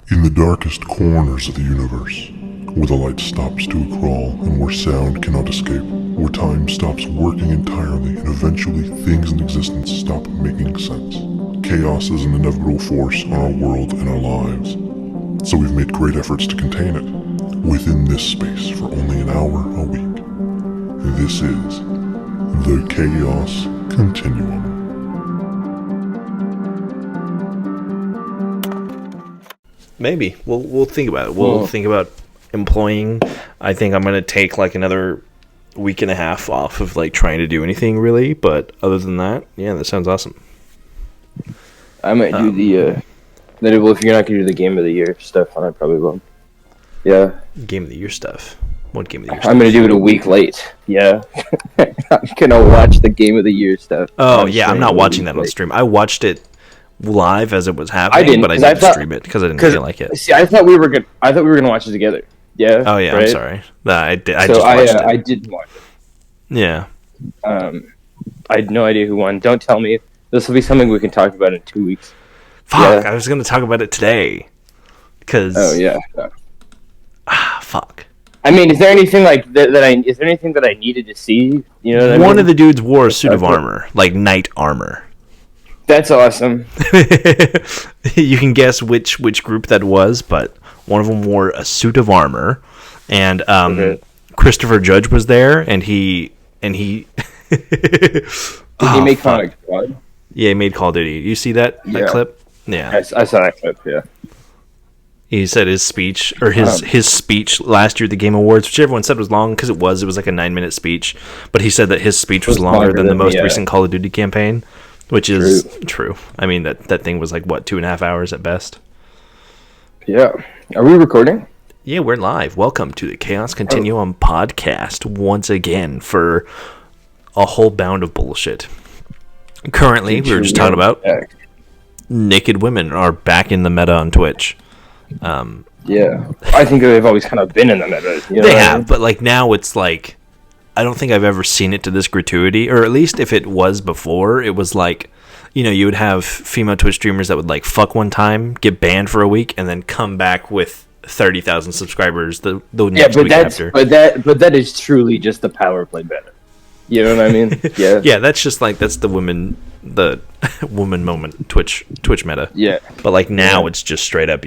In the darkest corners of the universe, where the light stops to a crawl and where sound cannot escape, where time stops working entirely and eventually things in existence stop making sense. Chaos is an inevitable force on our world and our lives, so we've made great efforts to contain it within this space for only an hour a week. This is the Chaos Continuum. Maybe we'll think about it. We'll think about employing. I think I'm gonna take like another week and a half off of like trying to do anything really. But other than that, yeah, that sounds awesome. I might do the well, if you're not gonna do the game of the year stuff, I probably will. Yeah. Game of the year stuff. What game of the year? I'm gonna do it a week late. Yeah. I'm gonna watch the game of the year stuff. Oh yeah, I'm not watching that on stream. I watched it live as it was happening, but I didn't stream it because I didn't feel like it. See, I thought we were gonna watch it together. Yeah. Oh yeah, right? I'm sorry. I didn't watch it. Yeah. I had no idea who won. Don't tell me. This will be something we can talk about in 2 weeks. Fuck! Yeah. I was gonna talk about it today. Cause. Oh yeah. Fuck. I mean, is there anything like that? Is there anything that I needed to see? You know, one of the dudes wore a suit of armor, like knight armor. That's awesome. You can guess which group that was, but one of them wore a suit of armor, and Christopher Judge was there, and he. Did he make Call of Duty? Yeah, he made Call of Duty. You see that clip? Yeah, I saw that clip. Yeah. He said his speech his speech last year at the Game Awards, which everyone said was long because it was like a 9-minute speech, but he said that his speech was longer than the most recent Call of Duty campaign. Which is true. I mean, that thing was like, what, 2.5 hours at best? Yeah. Are we recording? Yeah, we're live. Welcome to the Chaos Continuum podcast once again for a whole bound of bullshit. Currently, we were just talking about naked women are back in the meta on Twitch. Yeah. I think they've always kind of been in the meta. They have, but like now it's like, I don't think I've ever seen it to this gratuity, or at least if it was before, it was like, you would have female Twitch streamers that would like fuck one time, get banned for a week, and then come back with 30,000 subscribers the next week after. But that is truly just the power play meta. You know what I mean? Yeah. Yeah, that's just like that's the woman moment Twitch meta. Yeah. But like now it's just straight up,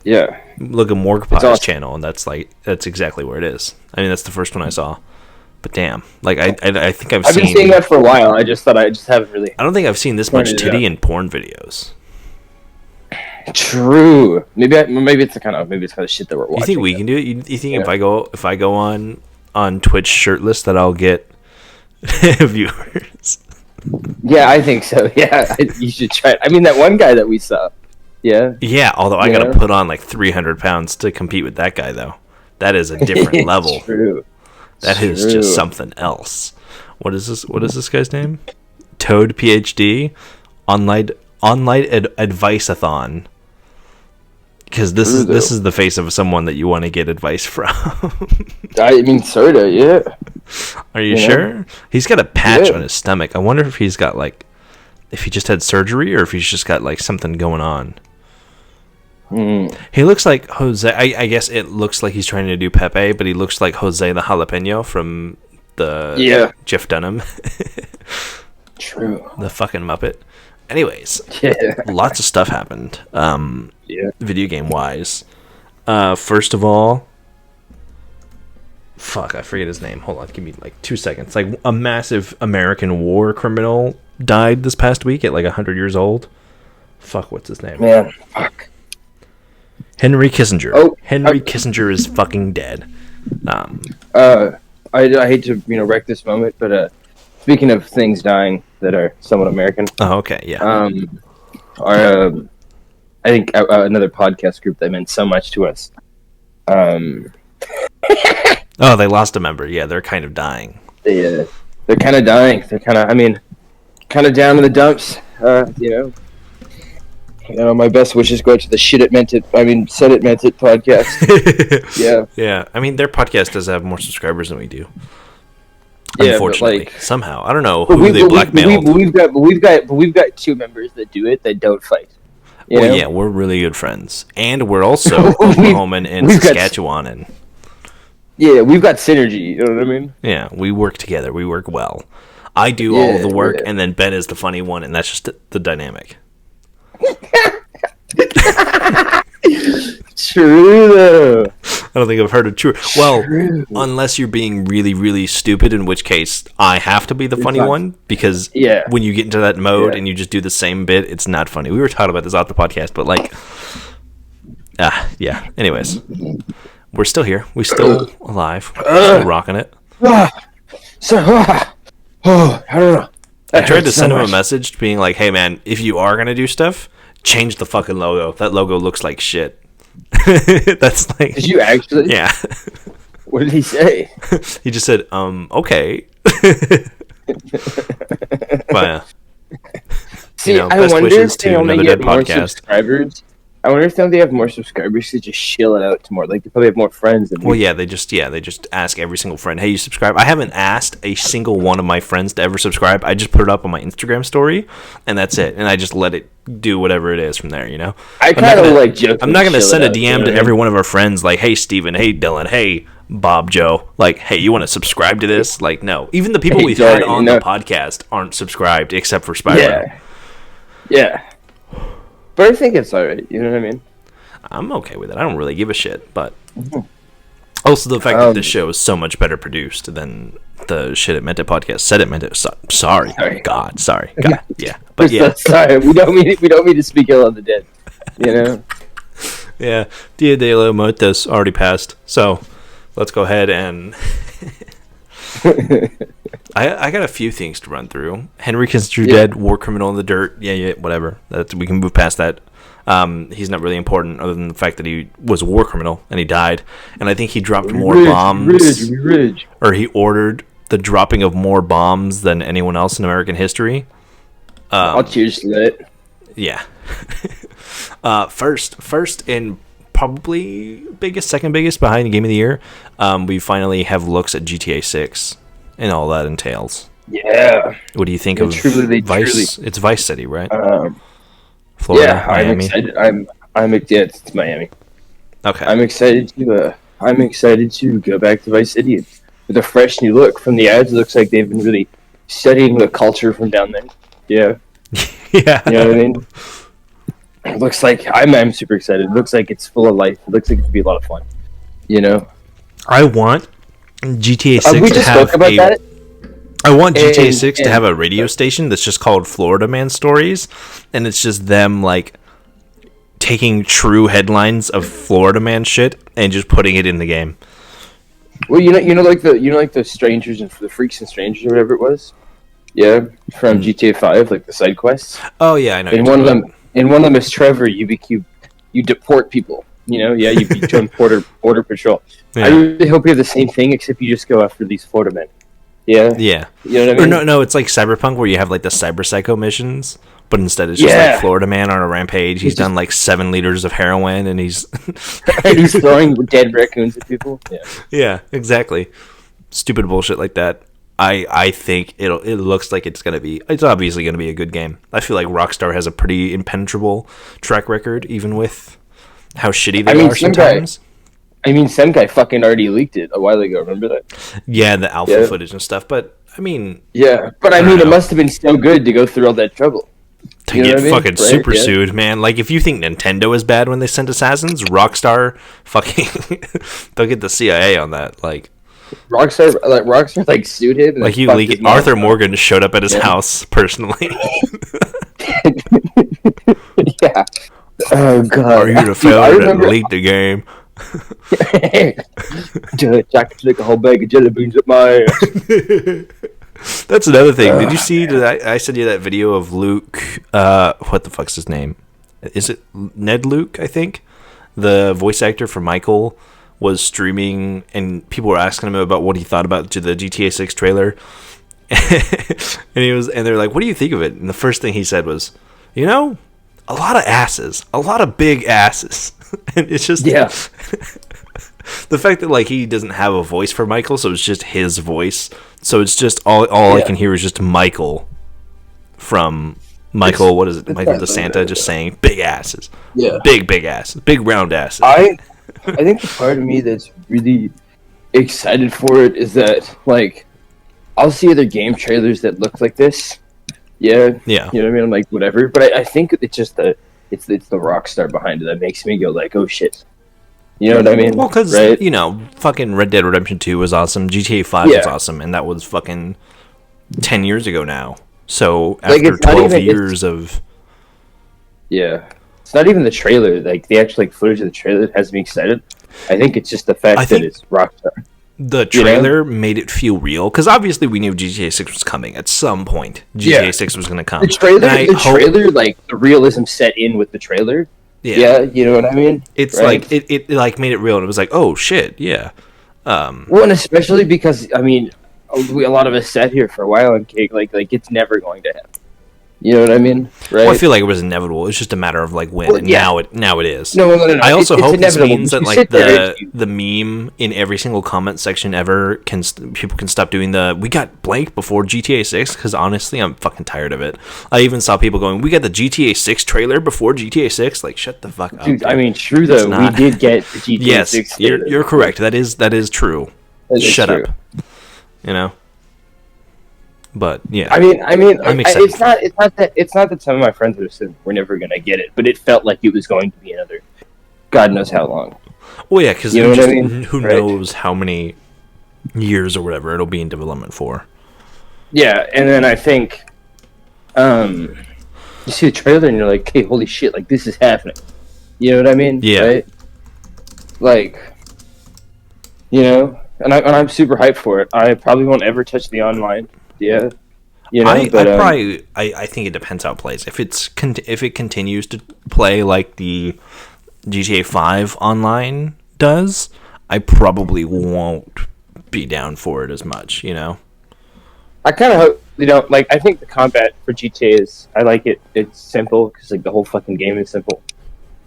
Yeah. Look at Morgpie's channel, and that's exactly where it is. I mean, that's the first one I saw. But damn, like I think I've been seeing that for a while. I just haven't really. I don't think I've seen this much titty in porn videos. True. Maybe it's the kind of shit that we're watching. You think we can do it? You think if I go on Twitch shirtless that I'll get viewers? Yeah, I think so. Yeah, you should try it. I mean, that one guy that we saw. Yeah. Yeah, although I gotta put on like 300 pounds to compete with that guy, though. That is a different level. True. That is just something else. What is this guy's name? Toad PhD, online advice-a-thon. Because this is the face of someone that you want to get advice from. I mean, sorta, yeah. Are you sure? He's got a patch on his stomach. I wonder if he's got like, if he just had surgery or if he's just got like something going on. He looks like Jose. I guess it looks like he's trying to do Pepe, but he looks like Jose the Jalapeno from the Jeff Dunham. True. The fucking Muppet. Anyways, lots of stuff happened. Video game wise. First of all, fuck, I forget his name. Hold on, give me like 2 seconds. Like a massive American war criminal died this past week at like 100 years old. Fuck, what's his name? Man, fuck. Henry Kissinger. Henry Kissinger is fucking dead. I hate to wreck this moment, but speaking of things dying that are somewhat American. Oh, okay, yeah. I think another podcast group that meant so much to us. Oh, they lost a member. Yeah, they're kind of dying. They're kind of dying. They're kind of down in the dumps. My best wishes go out to the Said It Meant It podcast. Yeah. Yeah. I mean, their podcast does have more subscribers than we do. Yeah, unfortunately, somehow I don't know who they blackmailed. We've got 2 members that do it that don't fight. You know? yeah, we're really good friends, and we're also Oklahoman and Saskatchewan, and yeah, we've got synergy. You know what I mean? yeah, we work together. We work well. I do all of the work, and then Ben is the funny one, and that's just the dynamic. True though. I don't think I've heard it true. Well, unless you're being really, really stupid, in which case I have to be the funny one, because when you get into that mode and you just do the same bit, it's not funny. We were talking about this off the podcast, but like, yeah. Anyways, we're still here. We're still alive. We're still rocking it. I don't know. I tried to send him a message being like, hey man, if you are going to do stuff, change the fucking logo. That logo looks like shit. That's like... Did you actually? Yeah. What did he say? He just said, okay. But, see, I wonder if they only get more subscribers. I wonder if they have more subscribers to just shill it out to more. Like, they probably have more friends than well, yeah, they just ask every single friend, hey, you subscribe? I haven't asked a single one of my friends to ever subscribe. I just put it up on my Instagram story, and that's it. And I just let it do whatever it is from there, you know? I kind of like joking. I'm not going to send a DM to every one of our friends like, hey, Steven, hey, Dylan, hey, Bob, Joe. Like, hey, you want to subscribe to this? Like, no. Even the people we've had on the podcast aren't subscribed except for Spyro. Yeah. But I think it's alright, you know what I mean? I'm okay with it. I don't really give a shit, but also the fact that this show is so much better produced than the Shit It Meant It podcast. Said It Meant It. Sorry. God. Yeah. But yeah. Sorry. We don't mean to speak ill of the dead. You know? Yeah. Dia de los Muertos already passed. So let's go ahead and I got a few things to run through. Henry Kissinger dead, war criminal in the dirt. Yeah, whatever. We can move past that. He's not really important other than the fact that he was a war criminal and he died. And I think he dropped more bombs. Or he ordered the dropping of more bombs than anyone else in American history. I'll cheers to that. Yeah. First and probably second biggest behind the Game of the Year, we finally have looks at GTA 6 and all that entails. Yeah. What do you think of Vice? It's Vice City, right? Florida, Miami. I'm excited. It's Miami. Okay. I'm excited to go back to Vice City with a fresh new look. From the ads, it looks like they've been really studying the culture from down there. Yeah. Yeah. You know what I mean? It looks like I'm super excited. It looks like it's full of life. It looks like it could be a lot of fun. You know? I want GTA 6 we just spoke about that. I want GTA 6 to have a radio station that's just called Florida Man Stories, and it's just them like taking true headlines of Florida Man shit and just putting it in the game. Well, like the strangers and the freaks and strangers or whatever it was. Yeah, from GTA 5, like the side quests. Oh yeah, I know. In one of them is Trevor. You deport people. You know, yeah, you join border patrol. Yeah. I really hope you have the same thing, except you just go after these Florida men. Yeah. Yeah. You know what I mean? Or no, it's like Cyberpunk where you have like the cyber psycho missions, but instead it's just like Florida Man on a rampage. He's done like 7 liters of heroin and he's throwing dead raccoons at people. Yeah. Yeah, exactly. Stupid bullshit like that. I think it looks like it's obviously gonna be a good game. I feel like Rockstar has a pretty impenetrable track record, even with how shitty they are sometimes. Some guy fucking already leaked it a while ago. Remember that? Yeah, the alpha footage and stuff. But I mean, it must have been so good to go through all that trouble to get fucking super sued, man. Like, if you think Nintendo is bad when they sent assassins, Rockstar fucking they'll get the CIA on that. Like, Rockstar sued him. Like, you leak it. Arthur Morgan showed up at his house personally. Yeah. Oh god. Are you the fella that leaked the game? Jack took a whole bag of jelly beans up my ass. That's another thing. Did you see that I sent you that video of Luke? What the fuck's his name? Is it Ned Luke? I think the voice actor for Michael was streaming, and people were asking him about what he thought about the GTA 6 trailer. And they're like, "What do you think of it?" And the first thing he said was, a lot of asses, a lot of big asses. And it's just the fact that he doesn't have a voice for Michael, so it's just his voice. So it's just all I can hear is just Michael from Michael, what is it? It's Michael not DeSanta just saying big asses. Yeah. Big asses. Big round asses. I think the part of me that's really excited for it is that, like, I'll see other game trailers that look like this. Yeah. Yeah. You know what I mean? I'm like, whatever. But I think it's just it's the rock star behind it that makes me go like, oh shit. You know what I mean? Well, because, right? fucking Red Dead Redemption 2 was awesome. GTA 5 was awesome. And that was fucking 10 years ago now. So after 12 years of... Yeah. It's not even the trailer. Like, the actual footage of the trailer that has me excited. I think it's just the fact that it's Rockstar. The trailer made it feel real. Because obviously we knew GTA 6 was coming at some point. GTA 6 was going to come. The trailer, like, the realism set in with the trailer. Yeah, you know what I mean? It's like, it like made it real. And it was like, oh, shit, yeah. Well, and especially because, I mean... a lot of us sat here for a while and like it's never going to happen. You know what I mean? Right? Well, I feel like it was inevitable. It's just a matter of like when. Well, and now it is. No. I also hope this means that like the meme in every single comment section ever people can stop doing we got blank before GTA 6 because honestly I'm fucking tired of it. I even saw people going, we got the GTA 6 trailer before GTA 6. Like shut the fuck up. Dude, I mean, true though. We did get the GTA 6. Yes, you're correct. That is true. Shut up. You know, but yeah. I mean, I'm excited. It's not that some of my friends have said we're never gonna get it, but it felt like it was going to be another, God knows how long. Well, yeah, because who right? knows how many years or whatever it'll be in development for. Yeah, and then I think, you see the trailer and you're like, hey, holy shit, like this is happening. You know what I mean? Yeah. Right? Like, you know. And I'm super hyped for it. I probably won't ever touch the online. Yeah, you know. I think it depends how it plays. If it continues to play like the GTA 5 online does, I probably won't be down for it as much. You know. I kind of hope like. I think the combat for GTA is. I like it. It's simple because like the whole fucking game is simple.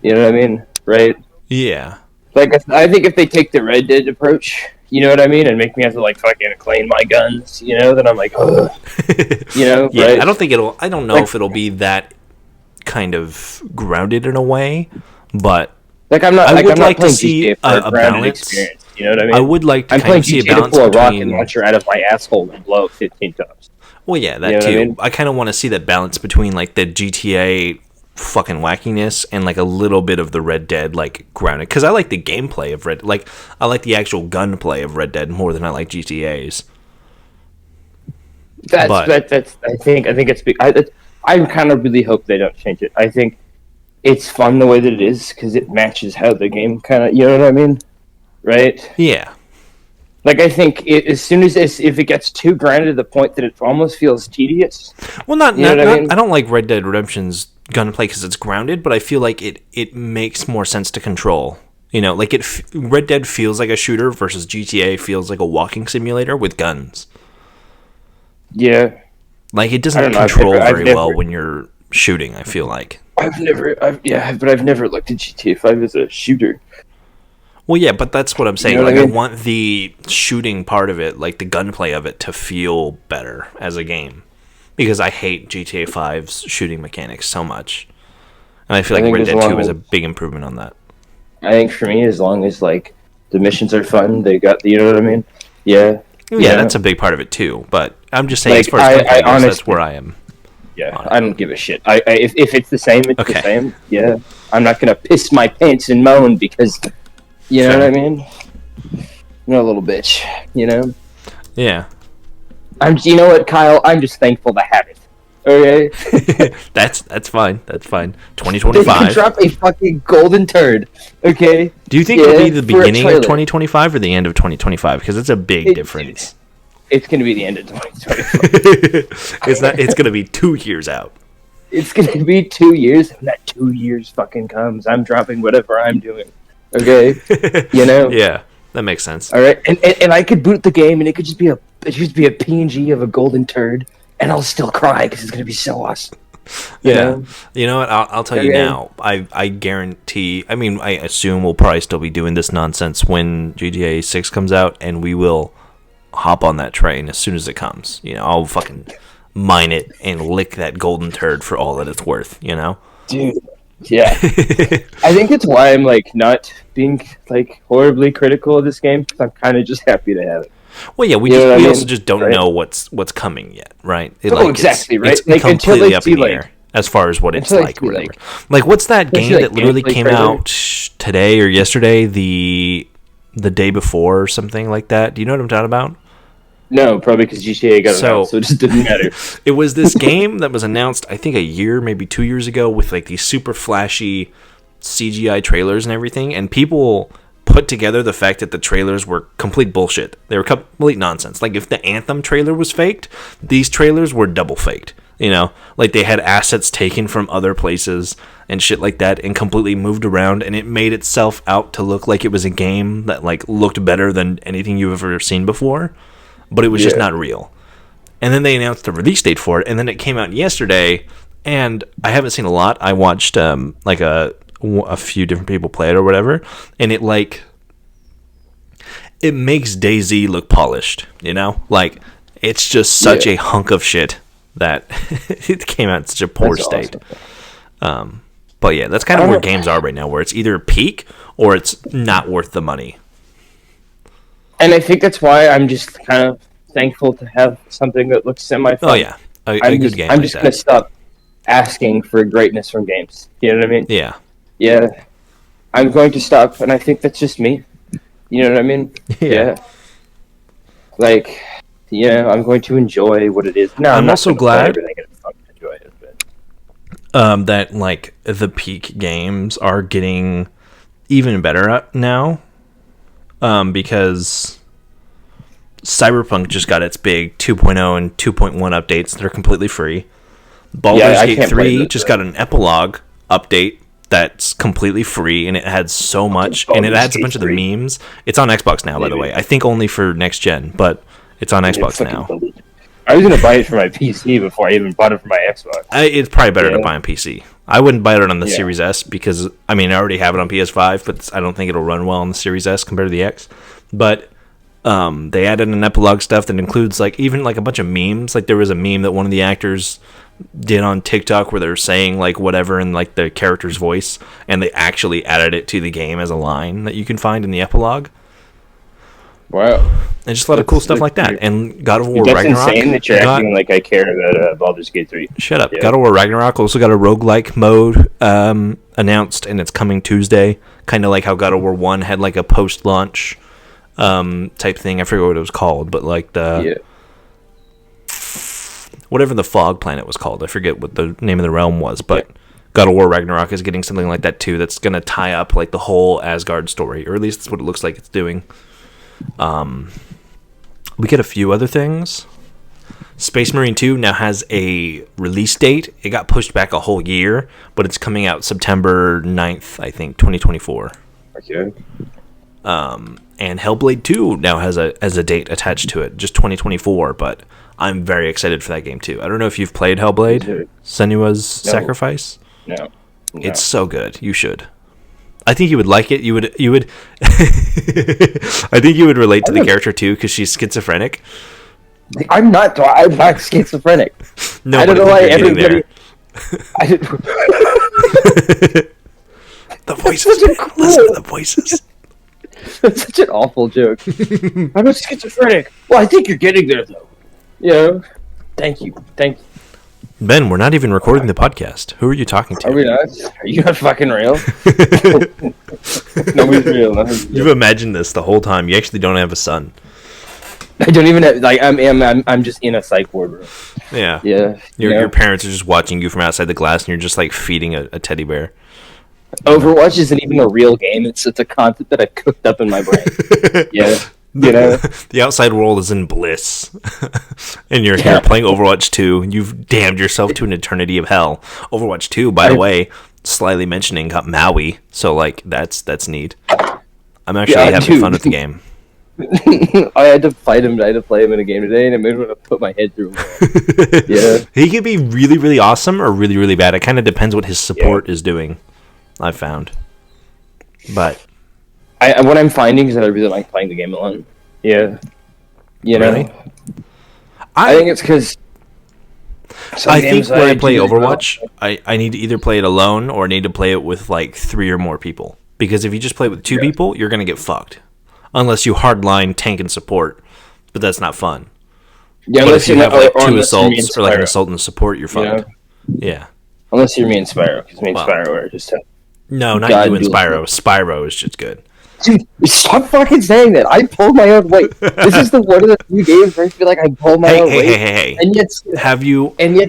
You know what I mean? Right? Yeah. Like I think if they take the Red Dead approach. You know what I mean? And make me have to like fucking clean my guns, you know? Then I'm like, ugh. You know? Yeah, right? I don't know if it'll be that kind of grounded in a way, but like I'm not like to see a balance. Experience, you know what I mean? I would like to kind of see a balance to pull a between rocket launcher out of my asshole and blow it 15 times. Well, yeah, that too. I kind of want to see that balance between like the GTA fucking wackiness and like a little bit of the Red Dead like grounded, because I like the gameplay of I like the actual gunplay of Red Dead more than I like GTA's. That's I think it's big. I kind of really hope they don't change it. I think it's fun the way that it is because it matches how the game kind of, you know what I mean, right? Yeah. Like I think as soon as if it gets too grounded to the point that it almost feels tedious. Well, I don't like Red Dead Redemption's gunplay because it's grounded, but I feel like it makes more sense to control. You know, like Red Dead feels like a shooter versus GTA feels like a walking simulator with guns. Yeah, like it doesn't control very well when you're shooting. I feel like I've never looked at GTA 5 as a shooter. Well, yeah, but that's what I'm saying. You know like, what I mean? I want the shooting part of it, like the gunplay of it, to feel better as a game. Because I hate GTA 5's shooting mechanics so much. And I feel like Red Dead 2 is a big improvement on that. I think for me, as long as, like, the missions are fun, they got, you know what I mean? Yeah. Yeah, that's a big part of it, too. But I'm just saying, like, as far as gunplay goes, that's where I am. Yeah, I don't give a shit. If it's the same, it's the same. Yeah. I'm not going to piss my pants and moan because... You know what I mean? You're a little bitch, you know? Yeah. You know what, Kyle? I'm just thankful to have it. Okay? That's fine. That's fine. 2025. They can drop a fucking golden turd. Okay? Do you think it'll be the beginning of 2025 or the end of 2025? Because it's a big difference. It's going to be the end of 2025. It's going to be 2 years out. It's going to be 2 years. When that 2 years fucking comes, I'm dropping whatever I'm doing. Okay, you know. Yeah, that makes sense. All right, and I could boot the game, and it could just be a PNG of a golden turd, and I'll still cry because it's gonna be so awesome. You know? You know what? I'll tell you now. I guarantee. I mean, I assume we'll probably still be doing this nonsense when GTA 6 comes out, and we will hop on that train as soon as it comes. You know, mine it and lick that golden turd for all that it's worth, you know? Dude. Yeah. I think it's why I'm like not being like horribly critical of this game. I'm kind of just happy to have it. Well, yeah, we also just don't know what's coming yet, right? Exactly, right? It's completely up in the air as far as what it's like, or whatever. Like, what's that game that literally came out today or yesterday, the day before or something like that? Do you know what I'm talking about? No, probably because GTA got announced, so it just didn't matter. It was this game that was announced, I think, a year, maybe 2 years ago, with like these super flashy CGI trailers and everything, and people put together the fact that the trailers were complete bullshit. They were complete nonsense. Like, if the Anthem trailer was faked, these trailers were double faked. You know, like they had assets taken from other places and shit like that and completely moved around, and it made itself out to look like it was a game that like looked better than anything you've ever seen before, but it was just not real. And then they announced the release date for it, and then it came out yesterday, and I haven't seen a lot. I watched like a few different people play it or whatever, and it makes DayZ look polished, you know? Like, it's just such a hunk of shit that it came out in such a poor state. Awesome. But yeah, that's kind of where games are right now, where it's either peak or it's not worth the money. And I think that's why I'm just kind of thankful to have something that looks semi-fun. Oh yeah, a good game. I'm just going to stop asking for greatness from games. You know what I mean? Yeah. Yeah. I'm going to stop, and I think that's just me. You know what I mean? Yeah. Like, yeah, I'm going to enjoy what it is. No, I'm also glad enjoy it, but... that like the peak games are getting even better now, because Cyberpunk just got its big 2.0 and 2.1 updates that are completely free. Baldur's Gate 3 just got an epilogue update that's completely free, and it had so much, and it adds a bunch of the memes. It's on Xbox now, by the way. I think only for next gen, but it's on Xbox now. I was going to buy it for my PC before I even bought it for my Xbox. It's probably better to buy on PC. I wouldn't buy it on the Series S because, I mean, I already have it on PS5, but I don't think it'll run well on the Series S compared to the X. But they added an epilogue stuff that includes like even like a bunch of memes. Like there was a meme that one of the actors did on TikTok where they're saying like whatever in like the character's voice, and they actually added it to the game as a line that you can find in the epilogue. Wow. And just a lot of cool stuff like that. And God of War That's Ragnarok. That's insane that you're acting like I care about Baldur's Gate 3. Shut up. Yeah. God of War Ragnarok also got a roguelike mode announced, and it's coming Tuesday. Kind of like how God of War 1 had like a post-launch type thing. I forget what it was called, but like the... whatever the fog planet was called. I forget what the name of the realm was, but God of War Ragnarok is getting something like that too, that's going to tie up like the whole Asgard story, or at least that's what it looks like it's doing. We get a few other things. Space Marine 2 now has a release date. It got pushed back a whole year, but it's coming out September 9th, I think, 2024. Okay. And Hellblade 2 now has a date attached to it, just 2024, but I'm very excited for that game too. I don't know if you've played Hellblade, Senua's Sacrifice. No. It's so good. You should. I think you would like it. You would I think you would relate to the character too, because she's schizophrenic. I'm not schizophrenic. No, I don't know why everybody. The voices. Listen to the voices. That's such an awful joke. I'm not schizophrenic. Well, I think you're getting there though. Yeah. Thank you. Ben, we're not even recording the podcast. Who are you talking to? Are we not? Are you not fucking real? Nobody's real. You've imagined this the whole time. You actually don't have a son. I don't even have, like, I'm just in a psych ward room. Yeah. Yeah. Your parents are just watching you from outside the glass, and you're just like feeding a teddy bear. Overwatch isn't even a real game. It's a concept that I've cooked up in my brain. Yeah. You know? The outside world is in bliss. And you're here playing Overwatch 2, and you've damned yourself to an eternity of hell. Overwatch 2, by the way, slightly mentioning, got Maui, so like that's neat. I'm actually having fun with the game. I had to fight him. I had to play him in a game today, and I made me want to put my head through him. Yeah. He could be really, really awesome or really, really bad. It kind of depends what his support is doing, I've found. But what I'm finding is that I really like playing the game alone. Yeah. You know? Really? I think it's because I think when I play Overwatch, I need to either play it alone or I need to play it with like 3 or more people. Because if you just play with 2 people, you're gonna get fucked, unless you hardline tank and support. But that's not fun. Yeah, but if you have like 2 assaults or like an assault and support, you're fucked. Yeah. Unless you're me and Spyro, because me and Spyro are just. No, not you and Spyro. Spyro is just good. Dude, stop fucking saying that. I pulled my own weight. This is the one of the few games where I feel like I pulled my own weight. Hey. And yet,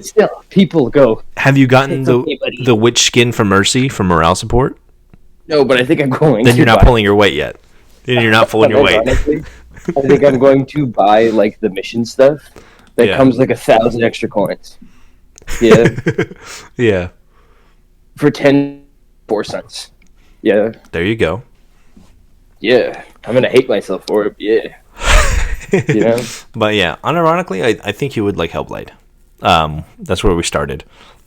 still, people go. Have you gotten the witch skin for Mercy from morale support? No, but I think I'm going. Then you're not pulling your weight yet. Then you're not pulling your weight. Honestly, I think I'm going to buy like the mission stuff that comes like 1,000 extra coins. Yeah. Yeah. For 4 cents. Yeah. There you go. Yeah, I'm gonna hate myself for it. Yeah, you know. But yeah, unironically, I think you would like Hellblade. That's where we started.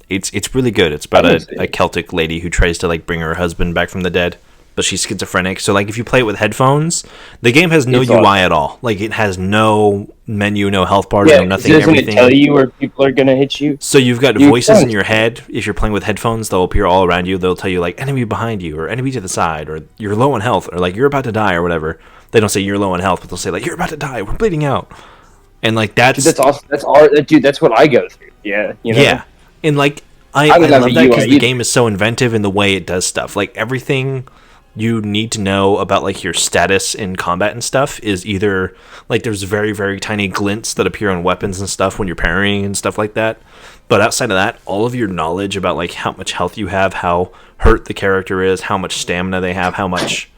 It's really good. It's about a Celtic lady who tries to like bring her husband back from the dead, but she's schizophrenic. So like if you play it with headphones, the game has no UI at all. Like it has no menu, no health bars, no nothing. Doesn't everything. It tell you where people are gonna hit you? So you've got voices in your head. If you're playing with headphones, they'll appear all around you. They'll tell you like enemy behind you, or enemy to the side, or you're low on health, or like you're about to die, or whatever. They don't say you're low on health, but they'll say like you're about to die. We're bleeding out, and like that's awesome. That's what I go through. Yeah, you know? Yeah, and like I love that because the game is so inventive in the way it does stuff. Like everything you need to know about like your status in combat and stuff is either like there's very, very tiny glints that appear on weapons and stuff when you're parrying and stuff like that. But outside of that, all of your knowledge about like how much health you have, how hurt the character is, how much stamina they have, how much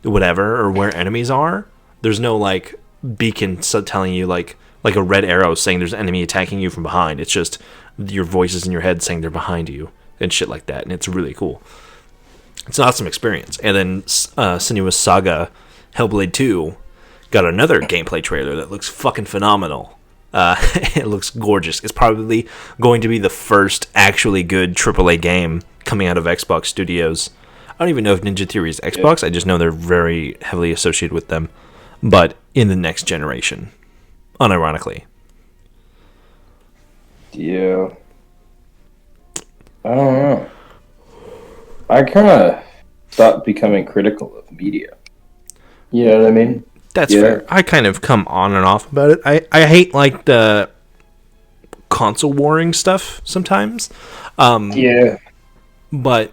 whatever, or where enemies are. There's no like beacon telling you like a red arrow saying there's an enemy attacking you from behind. It's just your voices in your head saying they're behind you and shit like that. And it's really cool. It's an awesome experience. And then Senua's Saga Hellblade 2 got another gameplay trailer that looks fucking phenomenal. It looks gorgeous. It's probably going to be the first actually good AAA game coming out of Xbox Studios. I don't even know if Ninja Theory is Xbox. I just know they're very heavily associated with them. But in the next generation, unironically. Yeah. I don't know. I kind of stopped becoming critical of media. You know what I mean? That's fair. I kind of come on and off about it. I hate like the console warring stuff sometimes. But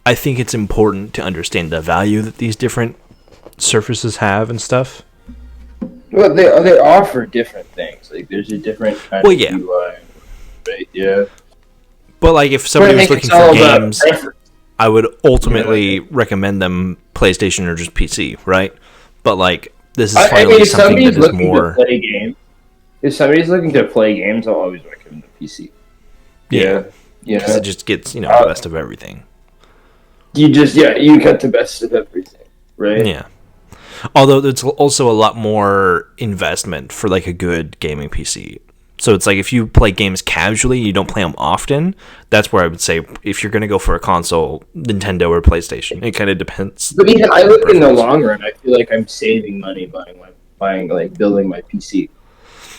I think it's important to understand the value that these different surfaces have and stuff. Well, they offer different things. Like there's a different kind of UI, right? Yeah. But like if somebody was looking for games, I would ultimately recommend them PlayStation or just PC, right? But like this is finally something that is more. If somebody's looking to play games, I'll always recommend the PC. Yeah, because it just gets the best of everything. You get the best of everything, right? Yeah. Although it's also a lot more investment for like a good gaming PC. So it's like if you play games casually, you don't play them often. That's where I would say if you're going to go for a console, Nintendo or PlayStation. It kind of depends. But even I look in the long run, I feel like I'm saving money buying building my PC.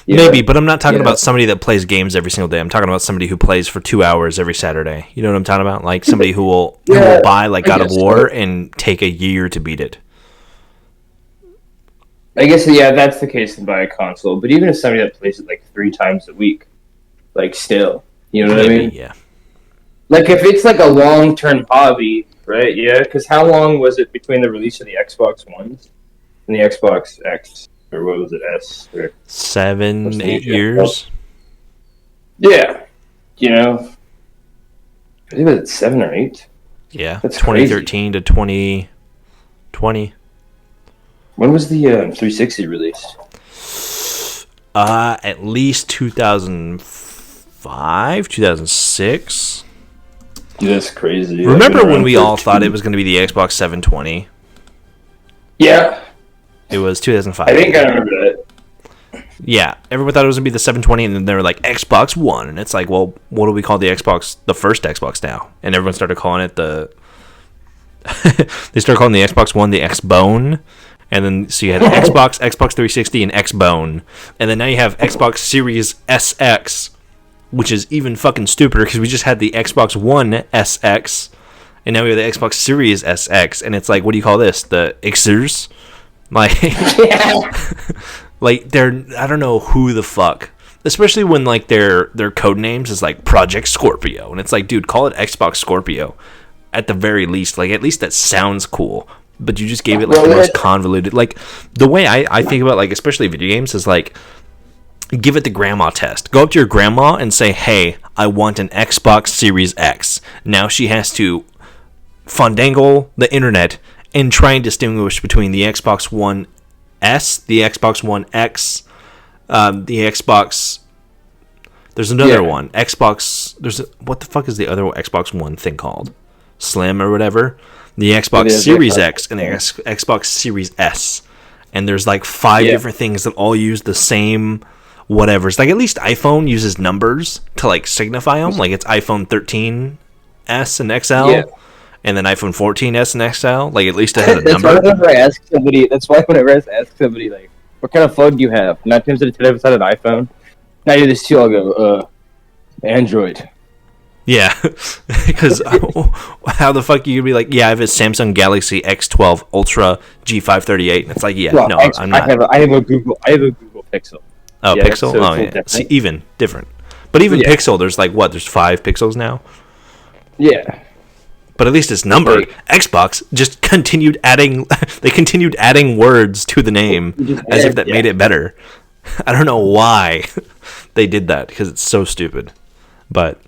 Maybe, but I'm not talking about somebody that plays games every single day. I'm talking about somebody who plays for 2 hours every Saturday. You know what I'm talking about? Like somebody who will buy like God of War and take a year to beat it. I guess, that's the case to buy a console. But even if somebody that plays it like 3 times a week, like still, you know what I mean? Yeah. Like if it's like a long-term hobby, right? Yeah, because how long was it between the release of the Xbox Ones and the Xbox X? Or what was it, S? 7, 8 years? Yeah. I think it was 7 or 8. Yeah, that's 2013 to 2020. When was the 360 released? At least 2005, 2006. Dude, that's crazy. Remember when we all thought it was going to be the Xbox 720? Yeah. It was 2005. I think I remember that. Yeah, everyone thought it was going to be the 720, and then they were like, Xbox One. And it's like, well, what do we call the first Xbox now? And everyone started calling it they started calling the Xbox One the X-Bone. And then so you had Xbox, Xbox 360, and Xbone, and then now you have Xbox Series SX, which is even fucking stupider because we just had the Xbox One SX, and now we have the Xbox Series SX, and it's like, what do you call this? The Xers? Like, like they're, I don't know who the fuck. Especially when like their code names is like Project Scorpio, and it's like, dude, call it Xbox Scorpio at the very least. Like, at least that sounds cool. But you just gave it like the most convoluted. Like, the way I think about, like, especially video games is like, give it the grandma test. Go up to your grandma and say, hey, I want an Xbox Series X. Now she has to fandangle the internet and try and distinguish between the Xbox One S, the Xbox One X, the Xbox. There's another one. Xbox. What the fuck is the other Xbox One thing called? Slim or whatever. The Xbox Series X and the Xbox Series S. And there's like 5 different things that all use the same whatever. It's like, at least iPhone uses numbers to like signify them. Like, it's iPhone 13S and XL. And then iPhone 14S and XL. Like, at least it has a number. That's why whenever I ask somebody, like, what kind of phone do you have? 9 times out of 10 I've had an iPhone. Now I do this too, I'll go, Android. Yeah. Because how the fuck you could be like, yeah, I have a Samsung Galaxy X12 Ultra G538. And it's like, yeah, no, I'm not. I have a Google Pixel. Oh, yeah, Pixel? So yeah. See, even different. But even Pixel, there's like, what, there's 5 pixels now? Yeah. But at least it's numbered. Xbox just continued adding. They continued adding words to the name as if that made it better. I don't know why they did that, because it's so stupid. But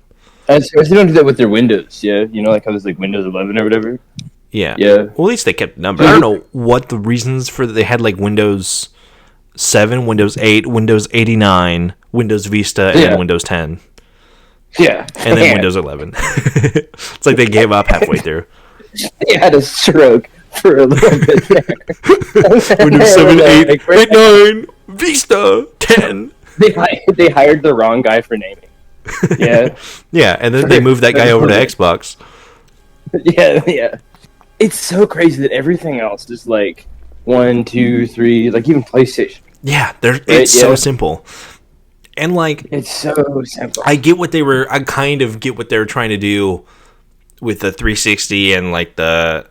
they don't do that with their Windows. Yeah, you know, like how there's like Windows 11 or whatever. Yeah. Well, at least they kept numbers. I don't know what the reasons for they had like Windows 7, Windows 8, Windows 89, Windows Vista, and Windows 10. Yeah. And then Windows 11. It's like they gave up halfway through. They had a stroke for a little bit there. Windows 7, 8, 9, Vista, 10. They hired the wrong guy for naming. Yeah. Yeah, and then they moved that guy over to Xbox. Yeah. It's so crazy that everything else is like 1, 2, 3, like even PlayStation. Yeah, it's so simple. And like, it's so simple. I kind of get what they were trying to do with the 360 and like the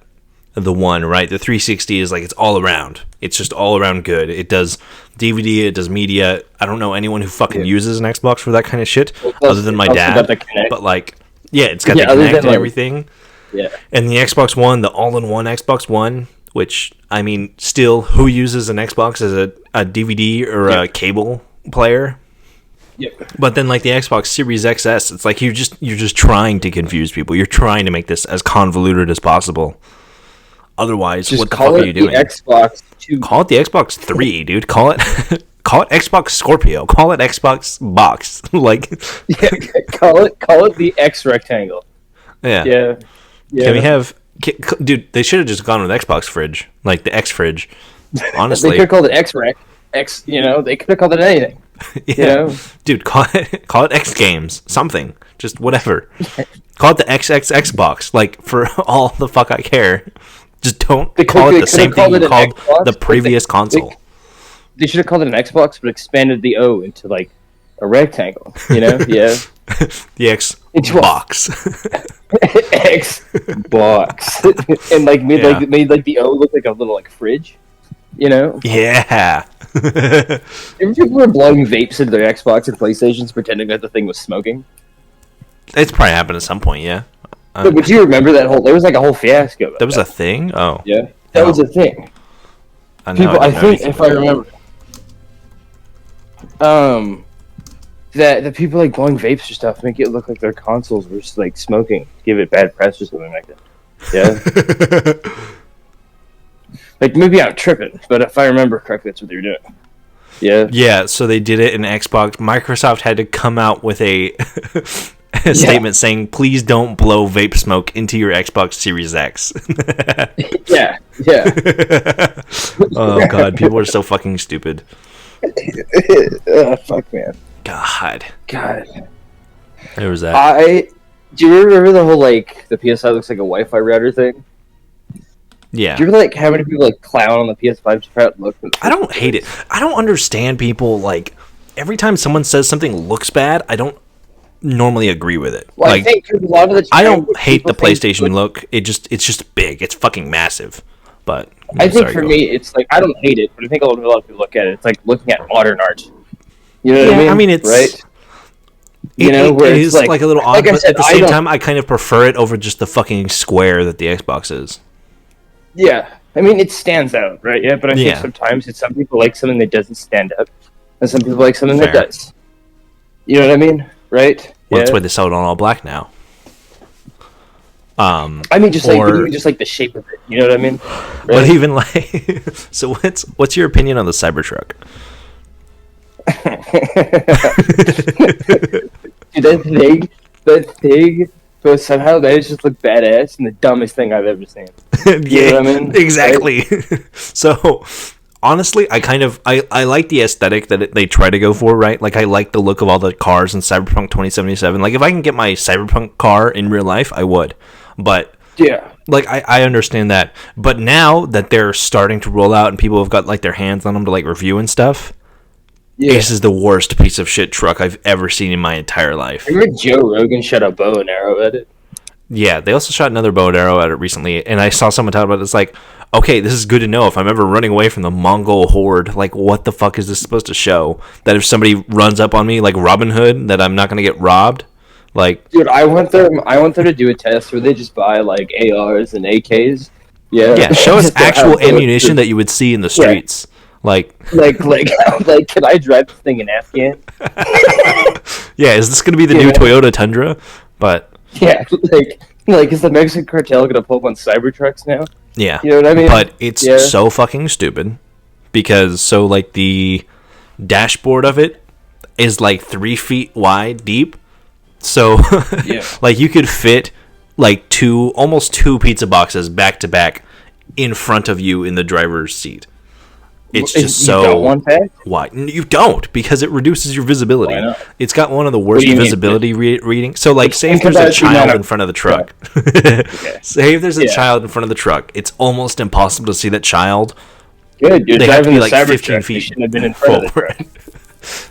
one, right? The 360 is like, it's all around. It's just all around good. It does DVD, it does media. I don't know anyone who fucking uses an Xbox for that kind of shit, other than my dad. But like, yeah, it's got the Kinect and everything. Yeah. And the Xbox One, the all-in-one Xbox One, which, I mean, still, who uses an Xbox as a DVD or a cable player? Yep. But then, like, the Xbox Series XS, it's like you're just trying to confuse people. You're trying to make this as convoluted as possible. Otherwise, what the fuck are you doing? Xbox 2. Call it the Xbox 3, dude. Call it Xbox Scorpio. Call it Xbox Box. Like, call it the X rectangle. Yeah. Can we have, dude? They should have just gone with Xbox Fridge, like the X Fridge. Honestly, they could have called it X Rec. X, you know, they could have called it anything. Yeah, you know? Dude, call it X Games, something, just whatever. Call it the Xbox. Like, for all the fuck I care, just don't call it the same thing you called the previous console. They should have called it an Xbox, but expanded the O into like a rectangle. You know, yeah. The X box. X box, and like made the O look like a little like fridge. You know? Yeah. If people were blowing vapes into their Xbox and PlayStations, pretending that the thing was smoking. It's probably happened at some point, yeah. But do you remember that whole? There was like a whole fiasco. That was a thing. Oh, yeah, that was a thing. I think, if I remember, that the people like blowing vapes or stuff make it look like their consoles were just, like smoking, give it bad press or something like that. Yeah. Like, maybe I'm tripping, but if I remember correctly, that's what they were doing. Yeah. Yeah, so they did it in Xbox. Microsoft had to come out with a statement saying, please don't blow vape smoke into your Xbox Series X. Yeah. Oh, God. People are so fucking stupid. Fuck, man. God. There was that. Do you remember the whole, like, the PSI looks like a Wi-Fi router thing? Yeah. Do you ever like how many people like clown on the PS5 to try to look? I don't hate it. I don't understand people like every time someone says something looks bad, I don't normally agree with it. Well, like I think 'cause a lot of the time, I don't hate the people think, PlayStation look. It's just big. It's fucking massive. But I think sorry, for go. me, it's like I don't hate it, but I think a lot of people look at it. It's like looking at modern art. You know what I mean? I mean, it's right. You know, where it it's is like a little odd, like I but said, at the I same don't- time, I kind of prefer it over just the fucking square that the Xbox is. Yeah, I mean, it stands out, right? Yeah, but I think Yeah. sometimes some people like something that doesn't stand out, and some people like something that Fair. does. You know what I mean? Right? Well, that's Yeah. why they sell it on all black now. I mean, just or- like even just like the shape of it. You know what I mean? But Right? even like, so what's your opinion on the Cybertruck? Dude, that thing, but somehow they just look badass and the dumbest thing I've ever seen. Yeah, what I mean? exactly. So honestly, I like the aesthetic that they try to go for, right? Like I like the look of all the cars in Cyberpunk 2077. Like if I can get my Cyberpunk car in real life, I would. But Yeah. like I understand that. But now that they're starting to roll out and people have got like their hands on them to like review and stuff, Yeah. this is the worst piece of shit truck I've ever seen in my entire life. Remember Joe Rogan shot a bow and arrow at it? Yeah, they also shot another bow and arrow at it recently, and I saw someone talk about it. It's like, okay, this is good to know if I'm ever running away from the Mongol horde. Like, what the fuck is this supposed to show? That if somebody runs up on me like Robin Hood, that I'm not gonna get robbed? Like, Dude, I went there to do a test where they just buy like ARs and AKs. Yeah. yeah, show us Just to actual have- ammunition that you would see in the streets. Like, like can I drive this thing in Afghan? yeah, is this gonna be the new Yeah. Toyota Tundra? But Yeah, like is the Mexican cartel gonna pull up on Cybertrucks now? yeah, You know what I mean? but it's Yeah. so fucking stupid because like the dashboard of it is like 3 feet wide deep, so Yeah. like you could fit like almost two pizza boxes back to back in front of you in the driver's seat. It's just You so don't want that? wide. You don't, because it reduces your visibility. Why not? It's got one of the worst do you mean? visibility reading. So like, say if think there's a about the amount child of- in front of the truck. Okay. Say if there's a Yeah. child in front of the truck, it's almost impossible to see that child. Good, you're They have to driving be the like 15 Cybertruck. You feet shouldn't have been in front of the truck.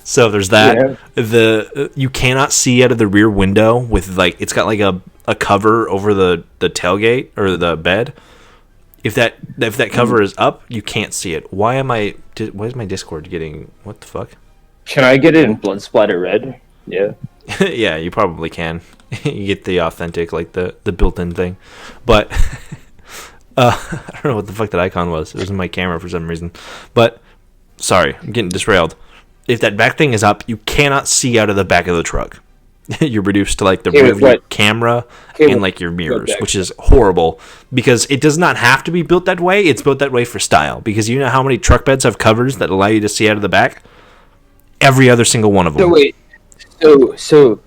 So there's that. Yeah. You cannot see out of the rear window with like it's got like a cover over the tailgate or the bed. If that cover is up, you can't see it. Why is my Discord getting what the fuck? Can I get it in blood splatter red? Yeah. Yeah, you probably can. You get the authentic, like the built-in thing. But I don't know what the fuck that icon was. It was in my camera for some reason. But sorry, I'm getting derailed. If that back thing is up, you cannot see out of the back of the truck. You're reduced to like the Okay, rear with view what? camera Okay, and like your mirrors, back? which is horrible because it does not have to be built that way. It's built that way for style because you know how many truck beds have covers that allow you to see out of the back? Every other single one of them. So wait, so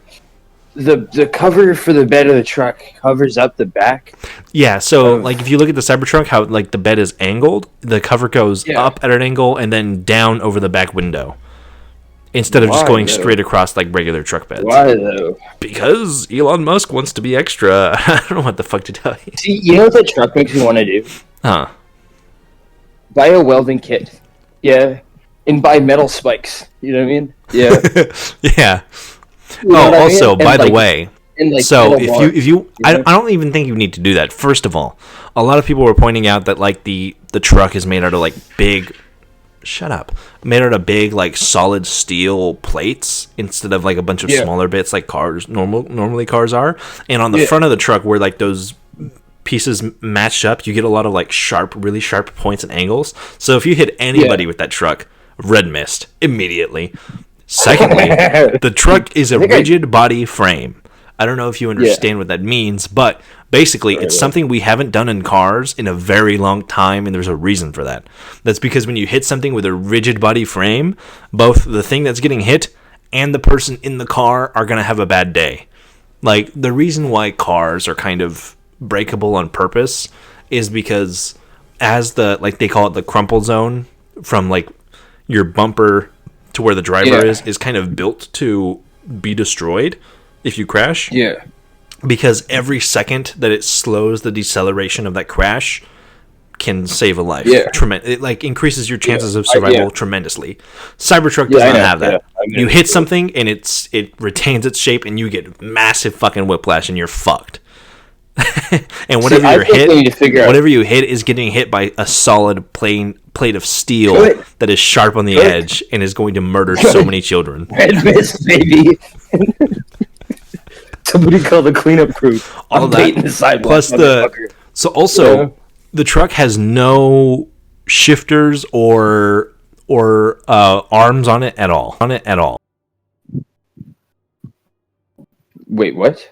the cover for the bed of the truck covers up the back. Yeah, so like if you look at the Cybertruck, how like the bed is angled, the cover goes Yeah. up at an angle and then down over the back window, instead of just Why, going though? straight across like regular truck beds. Why though? Because Elon Musk wants to be extra. I don't know what the fuck to tell you. See, you know what that truck makes me want to do? Huh? Buy a welding kit. Yeah. And buy metal spikes. You know what I mean? Yeah. Yeah. You know what I mean? Also, And, by the like- way, and, like, so metal bars, if you I know? don't even think you need to do that. First of all, a lot of people were pointing out that like the truck is made out of like big made out of big like solid steel plates instead of like a bunch of Yeah. smaller bits like cars normally cars are. And on the Yeah. front of the truck where like those pieces matched up, you get a lot of like really sharp points and angles. So if you hit anybody Yeah. with that truck, red mist immediately. Secondly, the truck is a think I- rigid body frame. I don't know if you understand what that means, but basically it's something we haven't done in cars in a very long time, and there's a reason for that. That's because when you hit something with a rigid body frame, both the thing that's getting hit and the person in the car are going to have a bad day. Like, the reason why cars are kind of breakable on purpose is because as the, like, they call it the crumple zone from, like, your bumper to where the driver Yeah. is kind of built to be destroyed if you crash. Yeah. Because every second that it slows the deceleration of that crash can save a life. Yeah. It like increases your chances of survival tremendously. Cybertruck does I not know, have that. yeah. You hit something and it retains its shape, and you get massive fucking whiplash, and you're fucked. And whatever you hit is getting hit by a solid plate of steel that is sharp on the edge and is going to murder so many children. Red mist, baby. Somebody call the cleanup crew. All that. Plus the truck has no shifters or arms on it at all. Wait, what?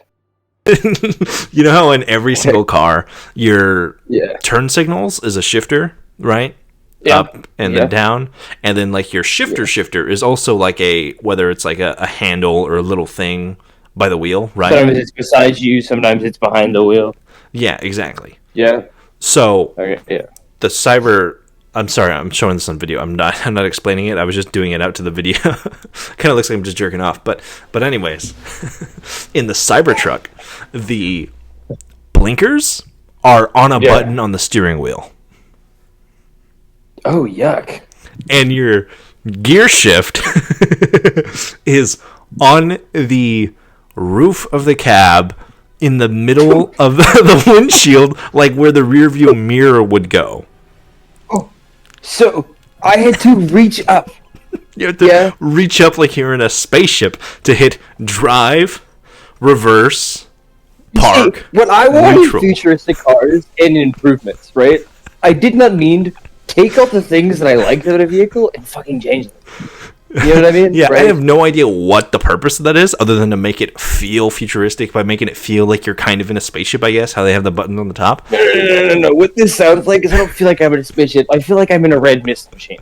You know how in every single car your turn signals is a shifter, right? Yeah. Up and then down, and then like your shifter is also like whether it's like a handle or a little thing by the wheel, right? Sometimes it's beside you, sometimes it's behind the wheel. Yeah, exactly. Yeah. So the cyber. I'm sorry, I'm showing this on video. I'm not explaining it. I was just doing it out to the video. Kind of looks like I'm just jerking off, but anyways, in the Cybertruck, the blinkers are on a button on the steering wheel. Oh, yuck. And your gear shift is on the roof of the cab in the middle of the windshield, like where the rear view mirror would go. So I had to reach up. You have to reach up like you're in a spaceship to hit drive, reverse, park. See, when I wanted neutral. futuristic cars and improvements, right? I did not mean to take out the things that I liked about a vehicle and fucking change them. You know what I mean? Yeah, right? I have no idea what the purpose of that is, other than to make it feel futuristic by making it feel like you're kind of in a spaceship, I guess, how they have the buttons on the top. No. What this sounds like is I don't feel like I'm in a spaceship. I feel like I'm in a red mist machine.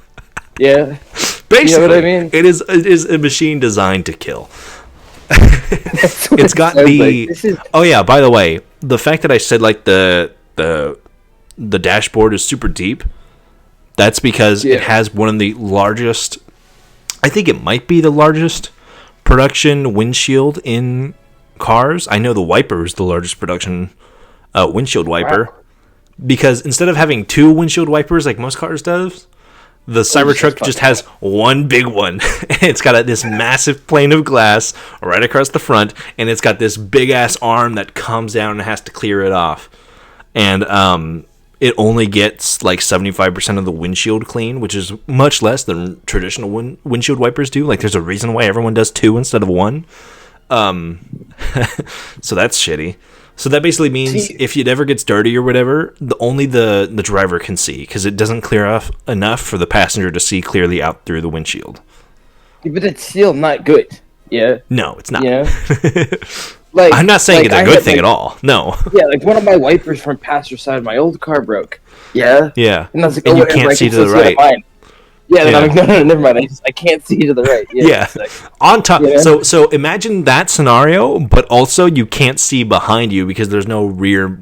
Yeah? Basically, you know what I mean? It is a machine designed to kill. It's got the... Like. Oh, yeah, by the way, the fact that I said, like, the dashboard is super deep, that's because it has one of the largest... I think it might be the largest production windshield in cars. I know the wiper is the largest production windshield wiper. Wow. Because instead of having two windshield wipers like most cars does, the Cybertruck just has one big one. It's got this massive plane of glass right across the front, and it's got this big-ass arm that comes down and has to clear it off. And it only gets like 75% of the windshield clean, which is much less than traditional windshield wipers do. Like, there's a reason why everyone does two instead of one. So that's shitty. So that basically means if it ever gets dirty or whatever, only the driver can see, because it doesn't clear off enough for the passenger to see clearly out through the windshield. Yeah, but it's still not good. Yeah. No, it's not. Yeah. Like, I'm not saying it's a good thing at all. No. Yeah, like one of my wipers from passenger side of my old car broke. Yeah. Yeah. And I was like, and you can't see to the right. Yeah, then I'm like, no, never mind. I can't see to the right. Yeah. Like, on top. Yeah. So imagine that scenario, but also you can't see behind you because there's no rear